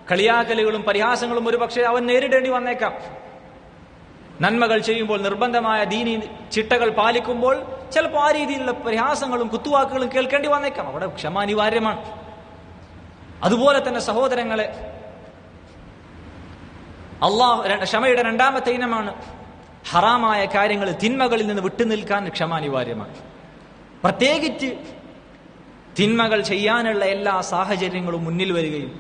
Speaker 1: കളിയാക്കലുകളും പരിഹാസങ്ങളും ഒരുപക്ഷെ അവൻ നേരിടേണ്ടി വന്നേക്കാം. നന്മകൾ ചെയ്യുമ്പോൾ, നിർബന്ധമായ ദീനി ചിട്ടകൾ പാലിക്കുമ്പോൾ ചിലപ്പോൾ ആ രീതിയിലുള്ള പരിഹാസങ്ങളും കുത്തുവാക്കുകളും കേൾക്കേണ്ടി വന്നേക്കാം. അവിടെ ക്ഷമ അനിവാര്യമാണ്. അതുപോലെ തന്നെ സഹോദരങ്ങളെ, ക്ഷമയുടെ 2ാമത്തെ ഇനമാണ് ഹറാമായ കാര്യങ്ങൾ, തിന്മകളിൽ നിന്ന് വിട്ടുനിൽക്കാൻ ക്ഷമ അനിവാര്യമാണ്. പ്രത്യേകിച്ച് തിന്മകൾ ചെയ്യാനുള്ള എല്ലാ സാഹചര്യങ്ങളും മുന്നിൽ വരികയും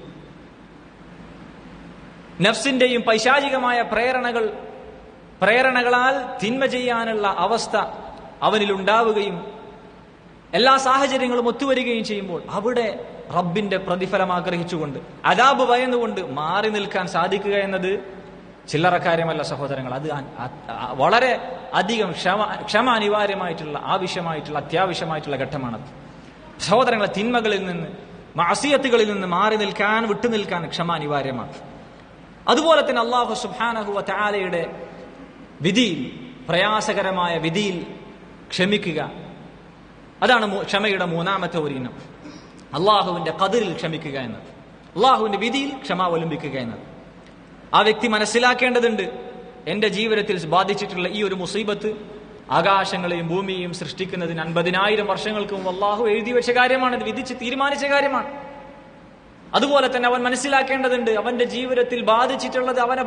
Speaker 1: നഫ്സിന്റെയും പൈശാചികമായ പ്രേരണകളാൽ തിന്മ ചെയ്യാനുള്ള അവസ്ഥ അവനിൽ ഉണ്ടാവുകയും എല്ലാ സാഹചര്യങ്ങളും ഒത്തുവരികയും ചെയ്യുമ്പോൾ അവിടെ റബ്ബിന്റെ പ്രതിഫലം ആഗ്രഹിച്ചുകൊണ്ട്, അദാബ് ഭയന്നുകൊണ്ട് മാറി നിൽക്കാൻ സാധിക്കുക എന്നത് ചില്ലറ കാര്യമല്ല സഹോദരങ്ങൾ. അത് വളരെ അധികം ക്ഷമ അനിവാര്യമായിട്ടുള്ള, ആവശ്യമായിട്ടുള്ള, അത്യാവശ്യമായിട്ടുള്ള ഘട്ടമാണത്. സഹോദരങ്ങളെ, തിന്മകളിൽ നിന്ന്, മഅസിയത്തുകളിൽ നിന്ന് മാറി നിൽക്കാൻ, വിട്ടുനിൽക്കാൻ ക്ഷമ അനിവാര്യമാണ്. അതുപോലെ തന്നെ അല്ലാഹു സുബ്ഹാനഹു വ തആലയുടെ വിധിയിൽ, പ്രയാസകരമായ വിധിയിൽ ക്ഷമിക്കുക, അതാണ് ക്ഷമയുടെ 3ാമത്തെ ഒരു ഇനം. അള്ളാഹുവിന്റെ ഖദറിൽ ക്ഷമിക്കുക എന്നത്, അള്ളാഹുവിന്റെ വിധിയിൽ ക്ഷമ അവലംബിക്കുക എന്നത്. ആ വ്യക്തി മനസ്സിലാക്കേണ്ടതുണ്ട്, എന്റെ ജീവിതത്തിൽ ബാധിച്ചിട്ടുള്ള ഈ ഒരു മുസീബത്ത് ആകാശങ്ങളെയും ഭൂമിയെയും സൃഷ്ടിക്കുന്നതിന് 50,000 വർഷങ്ങൾക്ക് മുമ്പ് അള്ളാഹു എഴുതി വെച്ച കാര്യമാണ്, ഇത് വിധിച്ച് തീരുമാനിച്ച കാര്യമാണ്. അതുപോലെ തന്നെ അവൻ മനസ്സിലാക്കേണ്ടതുണ്ട്, അവന്റെ ജീവിതത്തിൽ ബാധിച്ചിട്ടുള്ളത് അവനെ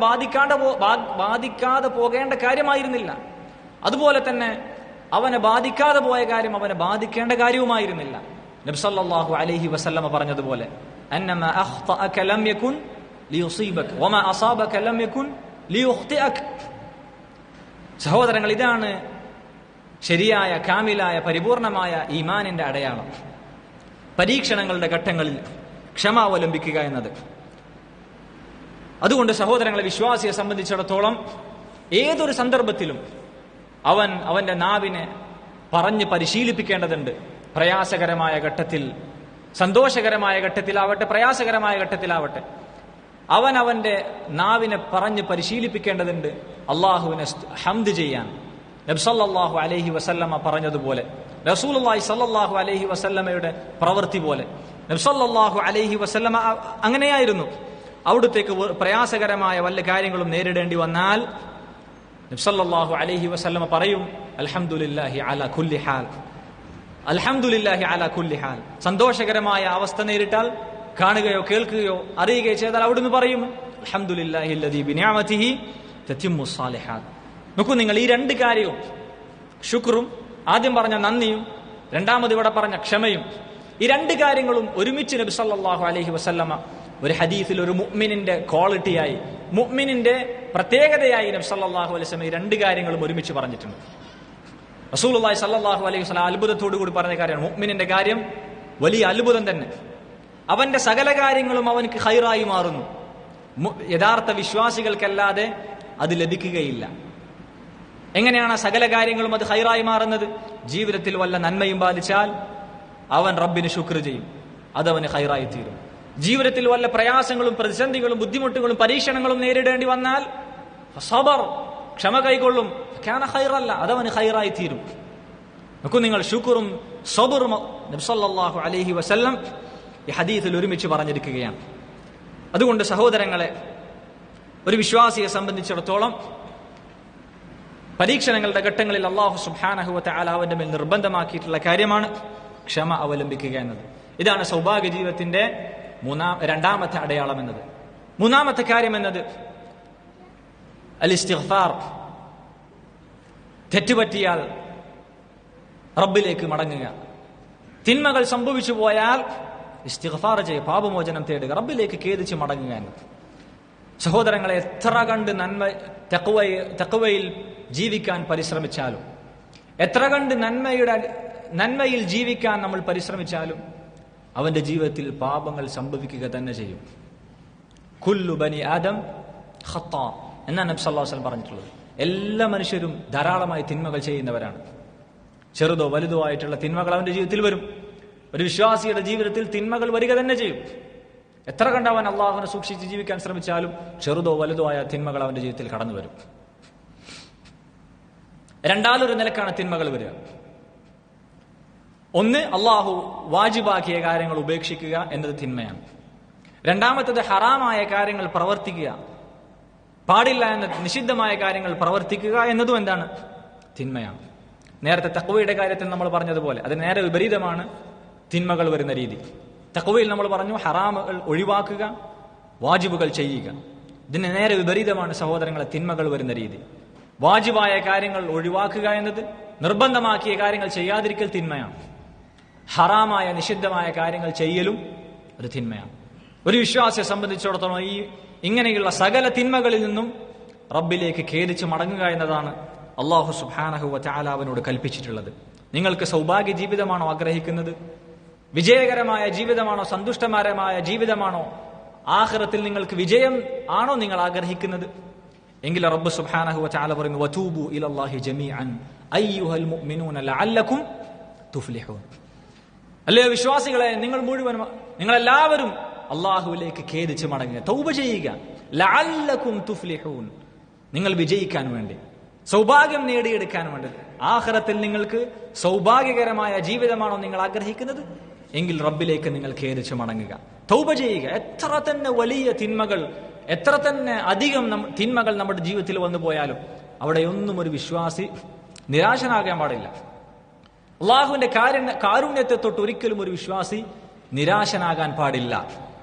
Speaker 1: ബാധിക്കാതെ പോകേണ്ട കാര്യമായിരുന്നില്ല. അതുപോലെ തന്നെ അവനെ ബാധിക്കാതെ പോയ കാര്യം അവനെ ബാധിക്കേണ്ട കാര്യവുമായിരുന്നില്ല. നബി സല്ലല്ലാഹു അലൈഹി വസല്ലമ പറഞ്ഞതുപോലെ, അന്നമാ അഖ്തഅക ലം യകുൻ ലിയുസീബക വമാ അസാബക ലം യകുൻ ലിയുഖ്തിഅക. സഹോദരങ്ങൾ, ഇതാണ് ശരിയായ, കാമിലായ, പരിപൂർണമായ ഈമാനിന്റെ അടയാളം. പരീക്ഷണങ്ങളുടെ ഘട്ടങ്ങളിൽ ക്ഷമ അവലംബിക്കുക എന്നത്. അതുകൊണ്ട് സഹോദരങ്ങളെ, വിശ്വാസിയെ സംബന്ധിച്ചിടത്തോളം ഏതൊരു സന്ദർഭത്തിലും അവന്റെ നാവിനെ പറഞ്ഞ് പരിശീലിപ്പിക്കേണ്ടതുണ്ട്. പ്രയാസകരമായ ഘട്ടത്തിൽ, സന്തോഷകരമായ ഘട്ടത്തിലാവട്ടെ, പ്രയാസകരമായ ഘട്ടത്തിലാവട്ടെ, അവന്റെ നാവിനെ പറഞ്ഞ് പരിശീലിപ്പിക്കേണ്ടതുണ്ട് അള്ളാഹുവിനെ ഹംദ് ചെയ്യാൻ. നബി സല്ലല്ലാഹു അലൈഹി വസല്ലമ പറഞ്ഞതുപോലെ, റസൂലുള്ളാഹി സല്ലല്ലാഹു അലൈഹി വസല്ലമയുടെ പ്രവൃത്തി പോലെ, നബി സല്ലല്ലാഹു അലൈഹി വസല്ലമ അങ്ങനെയായിരുന്നു. അവിടുത്തേക്ക് പ്രയാസകരമായ വല്ല കാര്യങ്ങളും നേരിടേണ്ടി വന്നാൽ നബി സല്ലല്ലാഹു അലൈഹി വസല്ലമ പറയും, അൽഹംദുലില്ലാഹി അലാ കുല്ലി ഹാൽ, അൽഹംദുലില്ലാഹി അലാ കുല്ലി ഹാൽ. സന്തോഷകരമായ അവസ്ഥ നേരിട്ടാൽ, കാണുകയോ കേൾക്കുകയോ അറിയുകയോ ചെയ്താൽ അവിടുന്ന് പറയും, അൽഹംദുലില്ലാഹി അല്ലദീ ബിനിഅമതിഹി തതിമ്മുസ് സാലിഹാത്ത്. നോക്കൂ നിങ്ങൾ, ഈ 2 കാര്യവും, ശുക്റും, ആദ്യം പറഞ്ഞ നന്ദിയും, രണ്ടാമത് ഇവിടെ പറഞ്ഞ ക്ഷമയും, ഈ 2 കാര്യങ്ങളും ഒരുമിച്ച് നബി സല്ലല്ലാഹു അലൈഹി വസല്ലമ ഒരു ഹദീസിൽ ഒരു മുഅ്മിനിന്റെ ക്വാളിറ്റിയായി, മുഅ്മിനിന്റെ പ്രത്യേകതയായി നബി സല്ലല്ലാഹു അലൈഹി വസല്ലം ഈ 2 കാര്യങ്ങളും ഒരുമിച്ച് പറഞ്ഞിട്ടുണ്ട്. റസൂലുള്ളാഹി സ്വല്ലല്ലാഹു അലൈഹി വസല്ലം അത്ഭുതത്തോടു കൂടി പറഞ്ഞ കാര്യമാണ്, മുഅ്മിനിന്റെ കാര്യം വലിയ അത്ഭുതം തന്നെ. അവന്റെ സകല കാര്യങ്ങളും അവനക്ക് ഖൈറായി മാറുന്നു. യഥാർത്ഥ വിശ്വാസികൾക്കല്ലാതെ അത് ലഭിക്കുകയില്ല. എങ്ങനെയാണ് സകല കാര്യങ്ങളും അത് ഖൈറായി മാറുന്നത്? ജീവിതത്തിൽ വല്ല നന്മയും ബാധിച്ചാൽ അവൻ റബ്ബിന് ശുക്ർ ചെയ്യും, അതവന് ഖൈറായി തീരും. ജീവിതത്തിൽ വല്ല പ്രയാസങ്ങളും പ്രതിസന്ധികളും ബുദ്ധിമുട്ടുകളും പരീക്ഷണങ്ങളും നേരിടേണ്ടി വന്നാൽ സബർ, ക്ഷമ കൈകൊള്ളും, കാന ഖൈറല്ല, അതവന് ഖൈറായി തീരും. നോക്കൂ നിങ്ങൾ, ശുക്റും സബറും നബി സല്ലല്ലാഹു അലൈഹി വസല്ലം ഈ ഹദീസിൽ ഒരുമിച്ച് പറഞ്ഞിരിക്കുകയാണ്. അതുകൊണ്ട് സഹോദരങ്ങളെ, ഒരു വിശ്വാസിയെ സംബന്ധിച്ചിടത്തോളം പരീക്ഷണങ്ങളുടെ ഘട്ടങ്ങളിൽ അല്ലാഹു സുബ്ഹാനഹു വ തആല അവന്റെ മേൽ നിർബന്ധമാക്കിയിട്ടുള്ള കാര്യമാണ് ക്ഷമ അവലംബിക്കുക എന്നത്. ഇതാണ് സൗഭാഗ്യ ജീവിതത്തിന്റെ രണ്ടാമത്തെ അടയാളം എന്നത്. മൂന്നാമത്തെ കാര്യം എന്നത് അൽ ഇസ്തിഗ്ഫാർ. തെറ്റുപറ്റിയാൽ റബ്ബിലേക്ക് മടങ്ങുക. തിന്മകൾ സംഭവിച്ചു പോയാൽ ഇസ്തിഗ്ഫാർ ചെയ്യുക, പാപമോചനം തേടുക, റബ്ബിലേക്ക് ഖേദിച്ച് മടങ്ങുക എന്നത്. സഹോദരങ്ങളെ, എത്ര കണ്ട് തഖ്വയിൽ ജീവിക്കാൻ പരിശ്രമിച്ചാലും, എത്ര കണ്ട് നന്മയിൽ ജീവിക്കാൻ നമ്മൾ പരിശ്രമിച്ചാലും അവന്റെ ജീവിതത്തിൽ പാപങ്ങൾ സംഭവിക്കുക തന്നെ ചെയ്യും. കുല്ലു ബനി ആദം ഖത്താ എന്നാണ് നബി സല്ലല്ലാഹു അലൈഹി വസല്ലം പറഞ്ഞിട്ടുള്ളത്. എല്ലാ മനുഷ്യരും ധാരാളമായി തിന്മകൾ ചെയ്യുന്നവരാണ്. ചെറുതോ വലുതോ ആയിട്ടുള്ള തിന്മകൾ അവന്റെ ജീവിതത്തിൽ വരും. ഒരു വിശ്വാസിയുടെ ജീവിതത്തിൽ തിന്മകൾ വരിക തന്നെ ചെയ്യും. എത്ര കണ്ട് അവൻ അള്ളാഹുവിനെ സൂക്ഷിച്ച് ജീവിക്കാൻ ശ്രമിച്ചാലും ചെറുതോ വലുതോ ആയ തിന്മകൾ അവന്റെ ജീവിതത്തിൽ കടന്നു വരും. രണ്ടാമതൊരു നിലക്കാണ് തിന്മകൾ വരിക. ഒന്ന്, അള്ളാഹു വാജിബാക്കിയ കാര്യങ്ങൾ ഉപേക്ഷിക്കുക എന്നത് തിന്മയാണ്. രണ്ടാമത്തത് ഹറാമായ കാര്യങ്ങൾ പ്രവർത്തിക്കുക, പാടില്ല എന്ന നിഷിദ്ധമായ കാര്യങ്ങൾ പ്രവർത്തിക്കുക എന്നതും എന്താണ്? തിന്മയാണ്. നേരത്തെ തഖ്വയുടെ കാര്യത്തിൽ നമ്മൾ പറഞ്ഞതുപോലെ അത് നേരെ വിപരീതമാണ് തിന്മകൾ വരുന്ന രീതി. തഖ്വയിൽ നമ്മൾ പറഞ്ഞു ഹറാമുകൾ ഒഴിവാക്കുക, വാജിബുകൾ ചെയ്യുക. ഇതിന് നേരെ വിപരീതമാണ് സഹോദരങ്ങളെ തിന്മകൾ വരുന്ന രീതി. വാജിബായ കാര്യങ്ങൾ ഒഴിവാക്കുക എന്നത്, നിർബന്ധമാക്കിയ കാര്യങ്ങൾ ചെയ്യാതിരിക്കൽ തിന്മയാണ്. ഹറാമായ നിഷിദ്ധമായ കാര്യങ്ങൾ ചെയ്യലും ഒരു തിന്മയാണ്. ഒരു വിശ്വാസിയെ സംബന്ധിച്ചിടത്തോളം ഇങ്ങനെയുള്ള സകല തിന്മകളിൽ നിന്നും റബ്ബിലേക്ക് ഖേദിച്ച് മടങ്ങുക എന്നതാണ് അല്ലാഹു സുബ്ഹാനഹു വ തആല അവനോട് കൽപ്പിച്ചിട്ടുള്ളത്. നിങ്ങൾക്ക് സൗഭാഗ്യ ജീവിതമാണോ ആഗ്രഹിക്കുന്നത്? വിജയകരമായ ജീവിതമാണോ? സന്തുഷ്ടകരമായ ജീവിതമാണോ? ആഖിറത്തിൽ നിങ്ങൾക്ക് വിജയം ആണോ നിങ്ങൾ ആഗ്രഹിക്കുന്നത്? എങ്കിൽ റബ്ബ് സുബ്ഹാനഹു വ തആല പറയുന്നു, വതൂബു ഇലല്ലാഹി ജമീഅൻ അയ്യുഹൽ മുഅ്മിനൂന ലഅല്ലകും തുഫ്ലിഹൂൻ. അല്ലേ വിശ്വാസികളെ, നിങ്ങളെല്ലാവരും അള്ളാഹുവിലേക്ക് ഖേദിച്ച് മടങ്ങുക, തൗബ ചെയ്യുക. ലഅല്ലകും തുഫ്ലിഹൂൻ, നിങ്ങൾ വിജയിക്കാൻ വേണ്ടി, സൗഭാഗ്യം നേടിയെടുക്കാൻ വേണ്ടി. ആഖിറത്തിൽ നിങ്ങൾക്ക് സൗഭാഗ്യകരമായ ജീവിതമാണോ നിങ്ങൾ ആഗ്രഹിക്കുന്നത്? എങ്കിൽ റബ്ബിലേക്ക് നിങ്ങൾ ഖേദിച്ച് മടങ്ങുക, തൗബ ചെയ്യുക. എത്ര തന്നെ വലിയ തിന്മകൾ, എത്ര തന്നെ അധികം തിന്മകൾ നമ്മുടെ ജീവിതത്തിൽ വന്നു പോയാലും അവിടെയൊന്നും ഒരു വിശ്വാസി നിരാശനാകാൻ പാടില്ല. അള്ളാഹുവിന്റെ കാരുണ്യത്തെ തൊട്ട് ഒരിക്കലും ഒരു വിശ്വാസി നിരാശനാകാൻ പാടില്ല.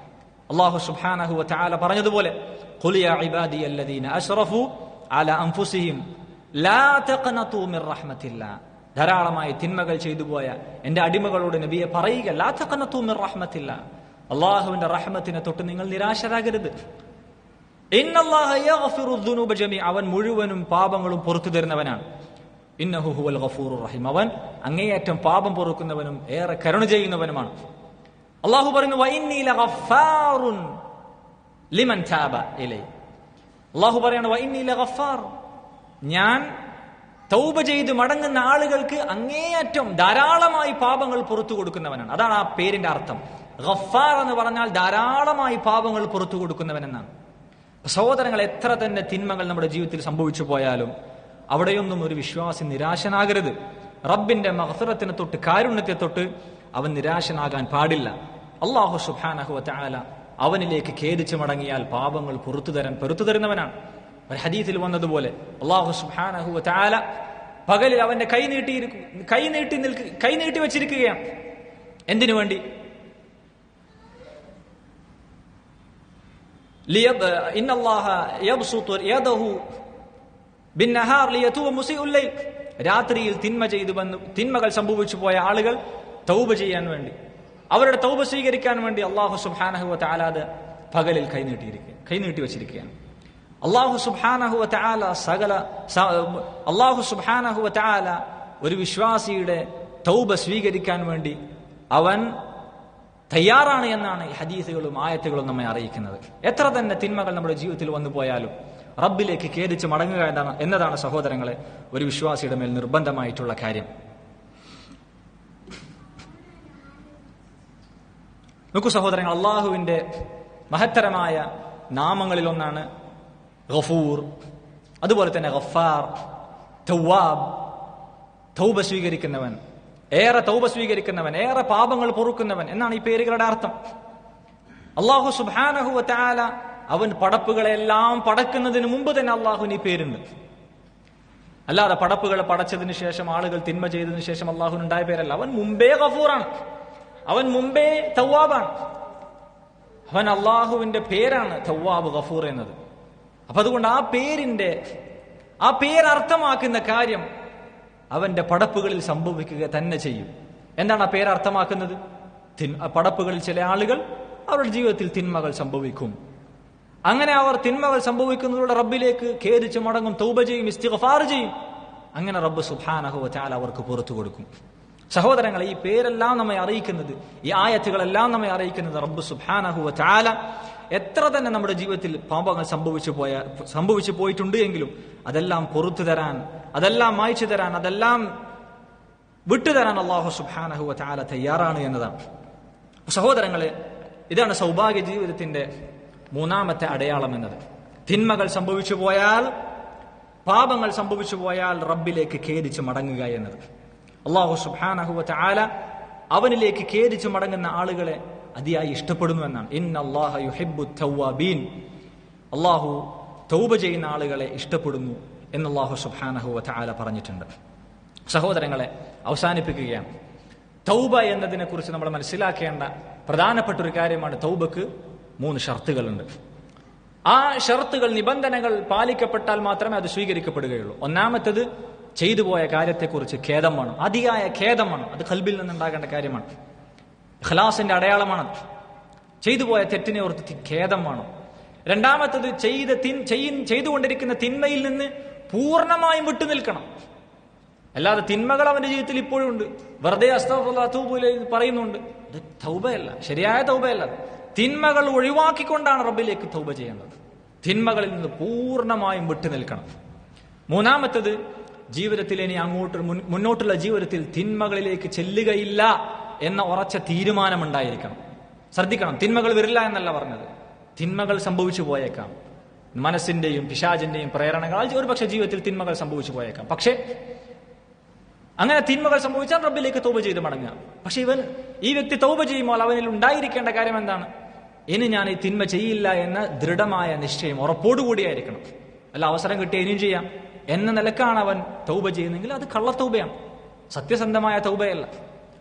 Speaker 1: അല്ലാഹു സുബ്ഹാനഹു വ തആല പറഞ്ഞതുപോലെ, ഖുൽ യാ ഇബാദിയല്ലദീന അശ്റഫു അലാ അൻഫുസിഹിം ലാ തഖ്നതു മിർ റഹ്മത്തില്ലാ. ധാരാളമായി തിന്മകൾ ചെയ്തു പോയ എന്റെ അടിമകളോട് നബിയെ പറയുക, ലാ തഖ്നതു മിർ റഹ്മത്തില്ലാ, അള്ളാഹുവിന്റെ റഹ്മത്തിനെ തൊട്ട് നിങ്ങൾ നിരാശരാകരുത്. ഇന്നല്ലാഹ യഗ്ഫിറു ദുനൂബ ജമീഅ, അവൻ മുഴുവനും പാപങ്ങളും പുറത്തു തരുന്നവനാണ്. ഇന്നഹു ഹുവൽ ഗഫൂറുർ റഹീം, അവൻ അങ്ങേയറ്റം പാപം പൊറുക്കുന്നവനും ഏറെ കരുണ ചെയ്യുന്നവനുമാണ്. അല്ലാഹു പറയുന്നു, വഇന്നീ ലഗഫാറുൻ ലിമൻ താബ ഇലൈ. അല്ലാഹു പറയുന്നു, വഇന്നീ ലഗഫാർ, ഞാൻ തൗബ ചെയ്ത് മടങ്ങുന്ന ആളുകൾക്ക് അങ്ങേയറ്റം ധാരാളമായി പാപങ്ങൾ പുറത്തു കൊടുക്കുന്നവനാണ്. അതാണ് ആ പേരിന്റെ അർത്ഥം. ഗഫാർ എന്ന് പറഞ്ഞാൽ ധാരാളമായി പാപങ്ങൾ പുറത്തു കൊടുക്കുന്നവൻ എന്നാണ്. സഹോദരങ്ങൾ, എത്ര തന്നെ തിന്മകൾ നമ്മുടെ ജീവിതത്തിൽ സംഭവിച്ചു പോയാലും അവിടെയൊന്നും ഒരു വിശ്വാസി നിരാശനാകരുത്. റബ്ബിന്റെ മഗ്ഫിറത്തിനെ തൊട്ട്, കാരുണ്യത്തെ തൊട്ട് അവൻ നിരാശനാകാൻ പാടില്ല. അല്ലാഹു സുബ്ഹാനഹു വ തആല അവനിലേക്ക് ഖേദിച്ച് മടങ്ങിയാൽ പാപങ്ങൾ പൊറുത്തു തരുന്നവനാണ്. ഒരു ഹദീസിൽ വന്നതുപോലെ അല്ലാഹു സുബ്ഹാനഹു വ തആല പകലിൽ അവന്റെ കൈ നീട്ടി വെച്ചിരിക്കുകയാണ്. എന്തിനു വേണ്ടി? ഇന്നല്ലാഹ യബ്സുതു യദഹു ബിന്നഹാർ ലിയതൂബ മുസീഉൽ ലൈൽ. രാത്രിയിൽ തിന്മകൾ സംഭവിച്ചു പോയ ആളുകൾ തൗബ ചെയ്യാൻ വേണ്ടി, അവരുടെ തൗബ സ്വീകരിക്കാൻ വേണ്ടി അല്ലാഹു സുബ്ഹാനഹു വ തആല പകലിൽ കൈനീട്ടി വെച്ചിരിക്കുകയാണ്. അല്ലാഹു സുബ്ഹാനഹു വ തആല ഒരു വിശ്വാസിയുടെ തൗബ സ്വീകരിക്കാൻ വേണ്ടി അവൻ തയ്യാറാണ് എന്നാണ് ഈ ഹദീസുകളും ആയത്തുകളും നമ്മെ അറിയിക്കുന്നത്. എത്ര തന്നെ തിന്മകൾ നമ്മുടെ ജീവിതത്തിൽ വന്നു പോയാലും റബ്ബിലേക്ക് ഖേദിച്ച് മടങ്ങുക എന്നതാണ് സഹോദരങ്ങളെ ഒരു വിശ്വാസിയുടെ മേൽ നിർബന്ധമായിട്ടുള്ള കാര്യം. നോക്കൂ സഹോദരങ്ങൾ, അള്ളാഹുവിന്റെ മഹത്തരമായ നാമങ്ങളിൽ ഒന്നാണ് ഗഫൂർ, അതുപോലെ തന്നെ ഗഫാർ, തവ്വാബ്, തൗബ സ്വീകരിക്കുന്നവൻ, ഏറെ തൗബ സ്വീകരിക്കുന്നവൻ, ഏറെ പാപങ്ങൾ പൊറുക്കുന്നവൻ എന്നാണ് ഈ പേരുകളുടെ അർത്ഥം. അല്ലാഹു സുബ്ഹാനഹു വ തആല അവൻ പടപ്പുകളെല്ലാം പടക്കുന്നതിന് മുമ്പ് തന്നെ അള്ളാഹുവിന് ഈ പേരുണ്ട്. അല്ലാതെ പടപ്പുകൾ പടച്ചതിന് ശേഷം ആളുകൾ തിന്മ ചെയ്തതിനു ശേഷം അള്ളാഹുവിനുണ്ടായ പേരല്ല. അവൻ മുമ്പേ ഗഫൂറാണ്, അവൻ മുമ്പേ തവ്വാബാണ്. അവൻ അള്ളാഹുവിന്റെ പേരാണ് തവ്വാബ് ഗഫൂർ എന്നത്. അപ്പൊ അതുകൊണ്ട് ആ പേരർത്ഥമാക്കുന്ന കാര്യം അവന്റെ പടപ്പുകളിൽ സംഭവിക്കുക തന്നെ ചെയ്യും. എന്താണ് ആ പേരർത്ഥമാക്കുന്നത്? പടപ്പുകളിൽ ചില ആളുകൾ അവരുടെ ജീവിതത്തിൽ തിന്മകൾ സംഭവിക്കും. അങ്ങനെ അവർ തിന്മകൾ സംഭവിക്കുന്നതിലൂടെ റബ്ബിലേക്ക് ഖേദിച്ച് മടങ്ങും, തൗബ ചെയ്യും, ഇസ്തിഗ്ഫാർ ചെയ്യും. അങ്ങനെ റബ്ബ് സുബ്ഹാനഹു വ തആല അവർക്ക് പുറത്തു കൊടുക്കും. സഹോദരങ്ങളെ, ഈ പേരെല്ലാം നമ്മെ അറിയിക്കുന്നത്, ഈ ആയത്തുകളെല്ലാം നമ്മെ അറിയിക്കുന്നത് റബ്ബ് സുബ്ഹാനഹു വ തആല എത്ര തന്നെ നമ്മുടെ ജീവിതത്തിൽ പാപങ്ങൾ സംഭവിച്ചു പോയിട്ടുണ്ട് എങ്കിലും അതെല്ലാം പുറത്തു തരാൻ, അതെല്ലാം മായ്ച്ചു തരാൻ, അതെല്ലാം വിട്ടുതരാൻ അല്ലാഹു സുബ്ഹാനഹു വ തആല തയ്യാറാണ് എന്നതാണ്. സഹോദരങ്ങളെ, ഇതാണ് സൗഭാഗ്യ ജീവിതത്തിന്റെ മൂന്നാമത്തെ അടയാളം എന്നത്. തിന്മകൾ സംഭവിച്ചു പോയാൽ, പാപങ്ങൾ സംഭവിച്ചു പോയാൽ റബ്ബിലേക്ക് ഖേദിച്ച് മടങ്ങുക എന്നത്. അല്ലാഹു സുബ്ഹാനഹു വ തആല അവനിലേക്ക് ഖേദിച്ച് മടങ്ങുന്ന ആളുകളെ അതിയായി ഇഷ്ടപ്പെടുന്നു എന്നാണ്. ഇന്നല്ലാഹ യുഹിബ്ബുത് തവ്വാബീൻ, അല്ലാഹു തൗബ ചെയ്യുന്ന ആളുകളെ ഇഷ്ടപ്പെടുന്നു എന്ന് അല്ലാഹു സുബ്ഹാനഹു വ തആല പറഞ്ഞിട്ടുണ്ട്. സഹോദരങ്ങളെ, അവസാനിപ്പിക്കുകയാണ്. തൗബ എന്നതിനെ കുറിച്ച് നമ്മൾ മനസ്സിലാക്കേണ്ട പ്രധാനപ്പെട്ട ഒരു കാര്യമാണ്, തൗബക്ക് 3 ഷർത്തുകളുണ്ട്. ആ ഷർത്തുകൾ, നിബന്ധനകൾ പാലിക്കപ്പെട്ടാൽ മാത്രമേ അത് സ്വീകരിക്കപ്പെടുകയുള്ളൂ. ഒന്നാമത്തേത്, ചെയ്തു പോയ കാര്യത്തെക്കുറിച്ച് ഖേദം വേണം, അതിയായ ഖേദം വേണം. അത് ഖൽബിൽ നിന്നുണ്ടാകേണ്ട കാര്യമാണ്, ഇഖ്ലാസിന്റെ അടയാളമാണ്. ചെയ്തു പോയ തെറ്റിനെ ഓർത്ത് ഖേദം വേണം. രണ്ടാമത്തത്, ചെയ്തുകൊണ്ടിരിക്കുന്ന തിന്മയിൽ നിന്ന് പൂർണ്ണമായും വിട്ടുനിൽക്കണം. അല്ലാതെ തിന്മകൾ അവന്റെ ജീവിതത്തിൽ ഇപ്പോഴും ഉണ്ട്, വെറുതെ അസ്തഗ്ഫിറുല്ലാഹ് തൂബു ഇലൈഹി പറയുന്നുണ്ട്, അത് തൗബയല്ല, ശരിയായ തൗബയല്ല. തിന്മകൾ ഒഴിവാക്കിക്കൊണ്ടാണ് റബ്ബിലേക്ക് തൗബ ചെയ്യേണ്ടത്. തിന്മകളിൽ നിന്ന് പൂർണ്ണമായും വിട്ടുനിൽക്കണം. മൂന്നാമത്തത്, ജീവിതത്തിൽ ഇനി മുന്നോട്ടുള്ള ജീവിതത്തിൽ തിന്മകളിലേക്ക് ചെല്ലുകയില്ല എന്ന ഉറച്ച തീരുമാനമുണ്ടായിരിക്കണം. ശ്രദ്ധിക്കണം, തിന്മകൾ വരില്ല എന്നല്ല പറഞ്ഞത്, തിന്മകൾ സംഭവിച്ചു പോയേക്കാം. മനസ്സിന്റെയും പിശാചിന്റെയും പ്രേരണകളാൽ ഒരുപക്ഷെ ജീവിതത്തിൽ തിന്മകൾ സംഭവിച്ചു പോയേക്കാം. പക്ഷേ അങ്ങനെ തിന്മകൾ സംഭവിച്ചാൽ റബ്ബിലേക്ക് തൗബ ചെയ്ത് മടങ്ങുക. പക്ഷെ ഈ വ്യക്തി തൗബ ചെയ്യുമ്പോൾ അവനിൽ ഉണ്ടായിരിക്കേണ്ട കാര്യം എന്താണ്? ഇനി ഞാൻ ഈ തിന്മ ചെയ്യില്ല എന്ന ദൃഢമായ നിശ്ചയം, ഉറപ്പോടുകൂടിയായിരിക്കണം. അല്ല അവസരം കിട്ടിയ ഇനിയും ചെയ്യാം എന്ന നിലക്കാണ് അവൻ തൗബ ചെയ്യുന്നെങ്കിൽ അത് കള്ളത്തൗബയാണ്, സത്യസന്ധമായ തൗബയല്ല.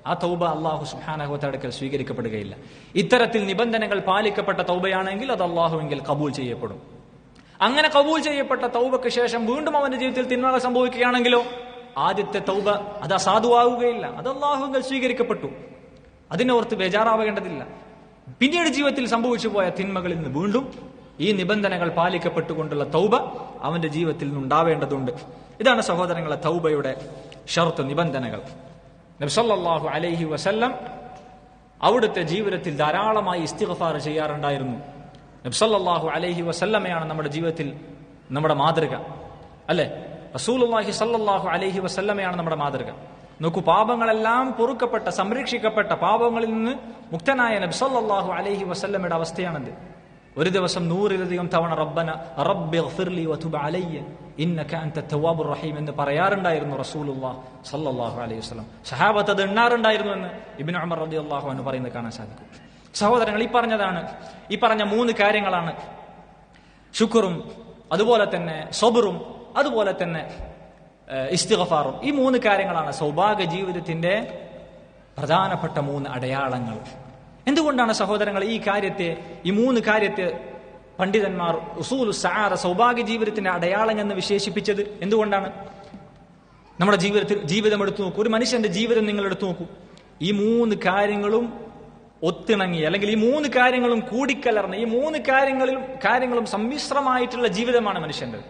Speaker 1: ആ തൗബ അല്ലാഹു സുബ്ഹാനഹു വ തആല അടുക്കൽ സ്വീകരിക്കപ്പെടുകയില്ല. ഇത്തരത്തിൽ നിബന്ധനകൾ പാലിക്കപ്പെട്ട തൗബയാണെങ്കിൽ അത് അല്ലാഹുവിൽ കബൂൽ ചെയ്യപ്പെടും. അങ്ങനെ കബൂൽ ചെയ്യപ്പെട്ട തൗബയ്ക്ക് ശേഷം വീണ്ടും അവന്റെ ജീവിതത്തിൽ തിന്മകൾ സംഭവിക്കുകയാണെങ്കിലോ ആദ്യത്തെ തൗബ അത് അസാധുവാകുകയില്ല, അത് അല്ലാഹുവിൽ സ്വീകരിക്കപ്പെട്ടു. അതിനോർത്ത് ബേജാറാവേണ്ടതില്ല. പിന്നീട് ജീവിതത്തിൽ സംഭവിച്ചു പോയ തിന്മകളിൽ നിന്ന് വീണ്ടും ഈ നിബന്ധനകൾ പാലിക്കപ്പെട്ടുകൊണ്ടുള്ള തൗബ അവന്റെ ജീവിതത്തിൽ നിന്നുണ്ടാവേണ്ടതുണ്ട്. ഇതാണ് സഹോദരങ്ങളെ തൗബയുടെ ഷർത്ത്, നിബന്ധനകൾ. നബി സല്ലല്ലാഹു അലൈഹി വസല്ലം അവിടുത്തെ ജീവിതത്തിൽ ധാരാളമായി ഇസ്തിഗ്ഫാർ ചെയ്യാറുണ്ടായിരുന്നു. നബി സല്ലല്ലാഹു അലൈഹി വസല്ലമയാണ് നമ്മുടെ ജീവിതത്തിൽ നമ്മുടെ മാതൃക, അല്ലെ? റസൂലുള്ളാഹി സല്ലല്ലാഹു അലൈഹി വസല്ലമയാണ് നമ്മുടെ മാതൃക. നോക്കൂ, പാപങ്ങളെല്ലാം പൊറുക്കപ്പെട്ട, സംരക്ഷിക്കപ്പെട്ട, പാപങ്ങളിൽ നിന്ന് മുക്തനായ നബി സല്ലല്ലാഹു അലൈഹി വസല്ലമയുടെ അവസ്ഥയാണത്. ഒരു ദിവസം 100-ലധികം തവണ റബ്ബി ഗ്ഫിർലി വതുബ് അലയ്യ ഇന്നക അൻത തവ്വാബുർ റഹീം എന്ന് പറയാറുണ്ടായിരുന്നു റസൂലുള്ളാഹി സല്ലല്ലാഹു അലൈഹി വസല്ലം. സഹാബത്ത് അത് എണ്ണാറുണ്ടായിരുന്നു എന്ന് ഇബ്നു ഉമർ റളിയല്ലാഹു അൻഹു പറയുന്നത് കാണാൻ സാധിക്കും. സഹോദരങ്ങൾ, ഈ പറഞ്ഞ 3 കാര്യങ്ങളാണ് ശുക്റും, അതുപോലെ തന്നെ സബ്റും, അതുപോലെ തന്നെ ഇസ്തിഗ്ഫാറും. ഈ 3 കാര്യങ്ങളാണ് സൗഭാഗ്യ ജീവിതത്തിന്റെ പ്രധാനപ്പെട്ട 3 അടയാളങ്ങൾ. എന്തുകൊണ്ടാണ് സഹോദരങ്ങൾ ഈ 3 കാര്യത്തെ പണ്ഡിതന്മാർ ഉസൂലു സആദ, സൗഭാഗ്യ ജീവിതത്തിന്റെ അടയാളം എന്ന് വിശേഷിപ്പിച്ചത്? എന്തുകൊണ്ടാണ്? നമ്മുടെ ജീവിതം എടുത്തു നോക്കൂ, ഒരു മനുഷ്യന്റെ ജീവിതം നിങ്ങൾ എടുത്തു നോക്കൂ. ഈ 3 കാര്യങ്ങളും ഒത്തിണങ്ങി, അല്ലെങ്കിൽ ഈ 3 കാര്യങ്ങളും കൂടിക്കലർന്ന്, ഈ 3 കാര്യങ്ങളും സമ്മിശ്രമായിട്ടുള്ള ജീവിതമാണ് മനുഷ്യന്റെ.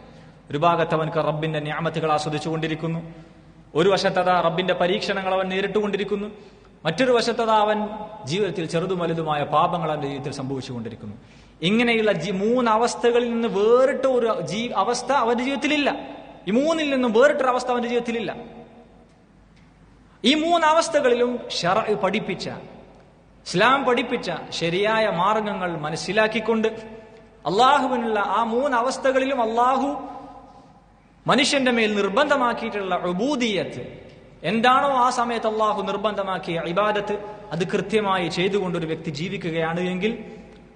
Speaker 1: ഒരു ഭാഗത്ത് അവൻക്ക് റബ്ബിന്റെ നിഅമത്തുകൾ ആസ്വദിച്ചുകൊണ്ടിരിക്കുന്നു, ഒരു വശത്തതാ റബ്ബിന്റെ പരീക്ഷണങ്ങൾ അവൻ നേരിട്ടുകൊണ്ടിരിക്കുന്നു, മറ്റൊരു വശത്തതാ അവൻ ജീവിതത്തിൽ ചെറുതും വലുതുമായ പാപങ്ങൾ അവന്റെ ജീവിതത്തിൽ സംഭവിച്ചുകൊണ്ടിരിക്കുന്നു. ഇങ്ങനെയുള്ള 3 അവസ്ഥകളിൽ നിന്ന് വേറിട്ട ഒരു അവസ്ഥ അവന്റെ ജീവിതത്തിലില്ല. ഈ 3ൽ നിന്നും വേറിട്ടൊരു അവസ്ഥ അവന്റെ ജീവിതത്തിലില്ല. ഈ 3 അവസ്ഥകളിലും ശർഅ് പഠിപ്പിച്ച, ഇസ്ലാം പഠിപ്പിച്ച ശരിയായ മാർഗങ്ങൾ മനസ്സിലാക്കിക്കൊണ്ട് അള്ളാഹുവിനുള്ള ആ 3 അവസ്ഥകളിലും അള്ളാഹു മനുഷ്യന്റെ മേൽ നിർബന്ധമാക്കിയിട്ടുള്ള ഉബൂദിയത്ത് എന്താണോ ആ സമയത്ത് അള്ളാഹു നിർബന്ധമാക്കിയ ഇബാദത്ത് അത് കൃത്യമായി ചെയ്തുകൊണ്ടൊരു വ്യക്തി ജീവിക്കുകയാണ് എങ്കിൽ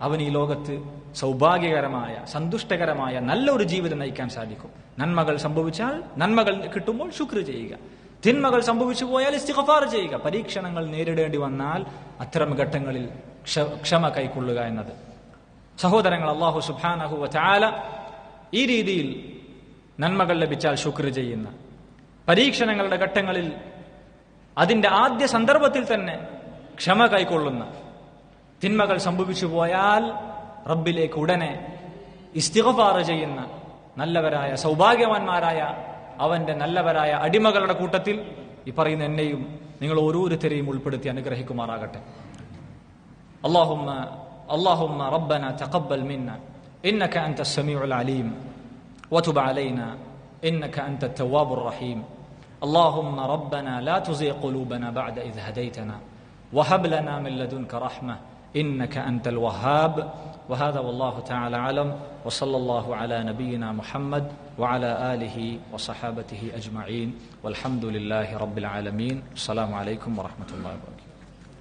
Speaker 1: അവൻ ഈ ലോകത്ത് സൗഭാഗ്യകരമായ, സന്തുഷ്ടകരമായ നല്ലൊരു ജീവിതം നയിക്കാൻ സാധിക്കും. നന്മകൾ സംഭവിച്ചാൽ, നന്മകൾ കിട്ടുമ്പോൾ ശുക്ർ ചെയ്യുക, തിന്മകൾ സംഭവിച്ചു പോയാൽ ഇസ്തിഗ്ഫാർ ചെയ്യുക, പരീക്ഷണങ്ങൾ നേരിടേണ്ടി വന്നാൽ അത്തരം ഘട്ടങ്ങളിൽ ക്ഷമ കൈക്കൊള്ളുക എന്നത്. സഹോദരങ്ങൾ, അല്ലാഹു സുബ്ഹാനഹു വ തആല ഈ രീതിയിൽ നന്മകൾ ലഭിച്ചാൽ ശുക്ർ ചെയ്യുന്ന, പരീക്ഷണങ്ങളുടെ ഘട്ടങ്ങളിൽ അതിന്റെ ആദ്യ സന്ദർഭത്തിൽ തന്നെ ക്ഷമ കൈക്കൊള്ളുന്ന, തിന്മകൾ സംഭവിച്ചു പോയാൽ റബ്ബിലേക്ക് ഉടനെ ഇസ്തിഗ്ഫാർ ചെയ്യുന്ന നല്ലവരായ, സൗഭാഗ്യവാന്മാരായ അവന്റെ നല്ലവരായ അടിമകളുടെ കൂട്ടത്തിൽ ഈ പറയുന്ന എന്നെയും നിങ്ങൾ ഓരോരുത്തരെയും ഉൾപ്പെടുത്തി അനുഗ്രഹിക്കുമാറാകട്ടെ. اللهم ربنا تقبل منا إنك أنت السميع العليم وتب علينا إنك أنت التواب الرحيم. اللهم ربنا لا تزغ قلوبنا بعد إذ هديتنا وهب لنا من لدنك رحمة إنك أنت الوهاب. وهذا والله تعالى أعلم، وصلى الله على نبينا محمد وعلى آله وصحابته أجمعين، والحمد لله رب العالمين. السلام عليكم ورحمة الله وبركاته.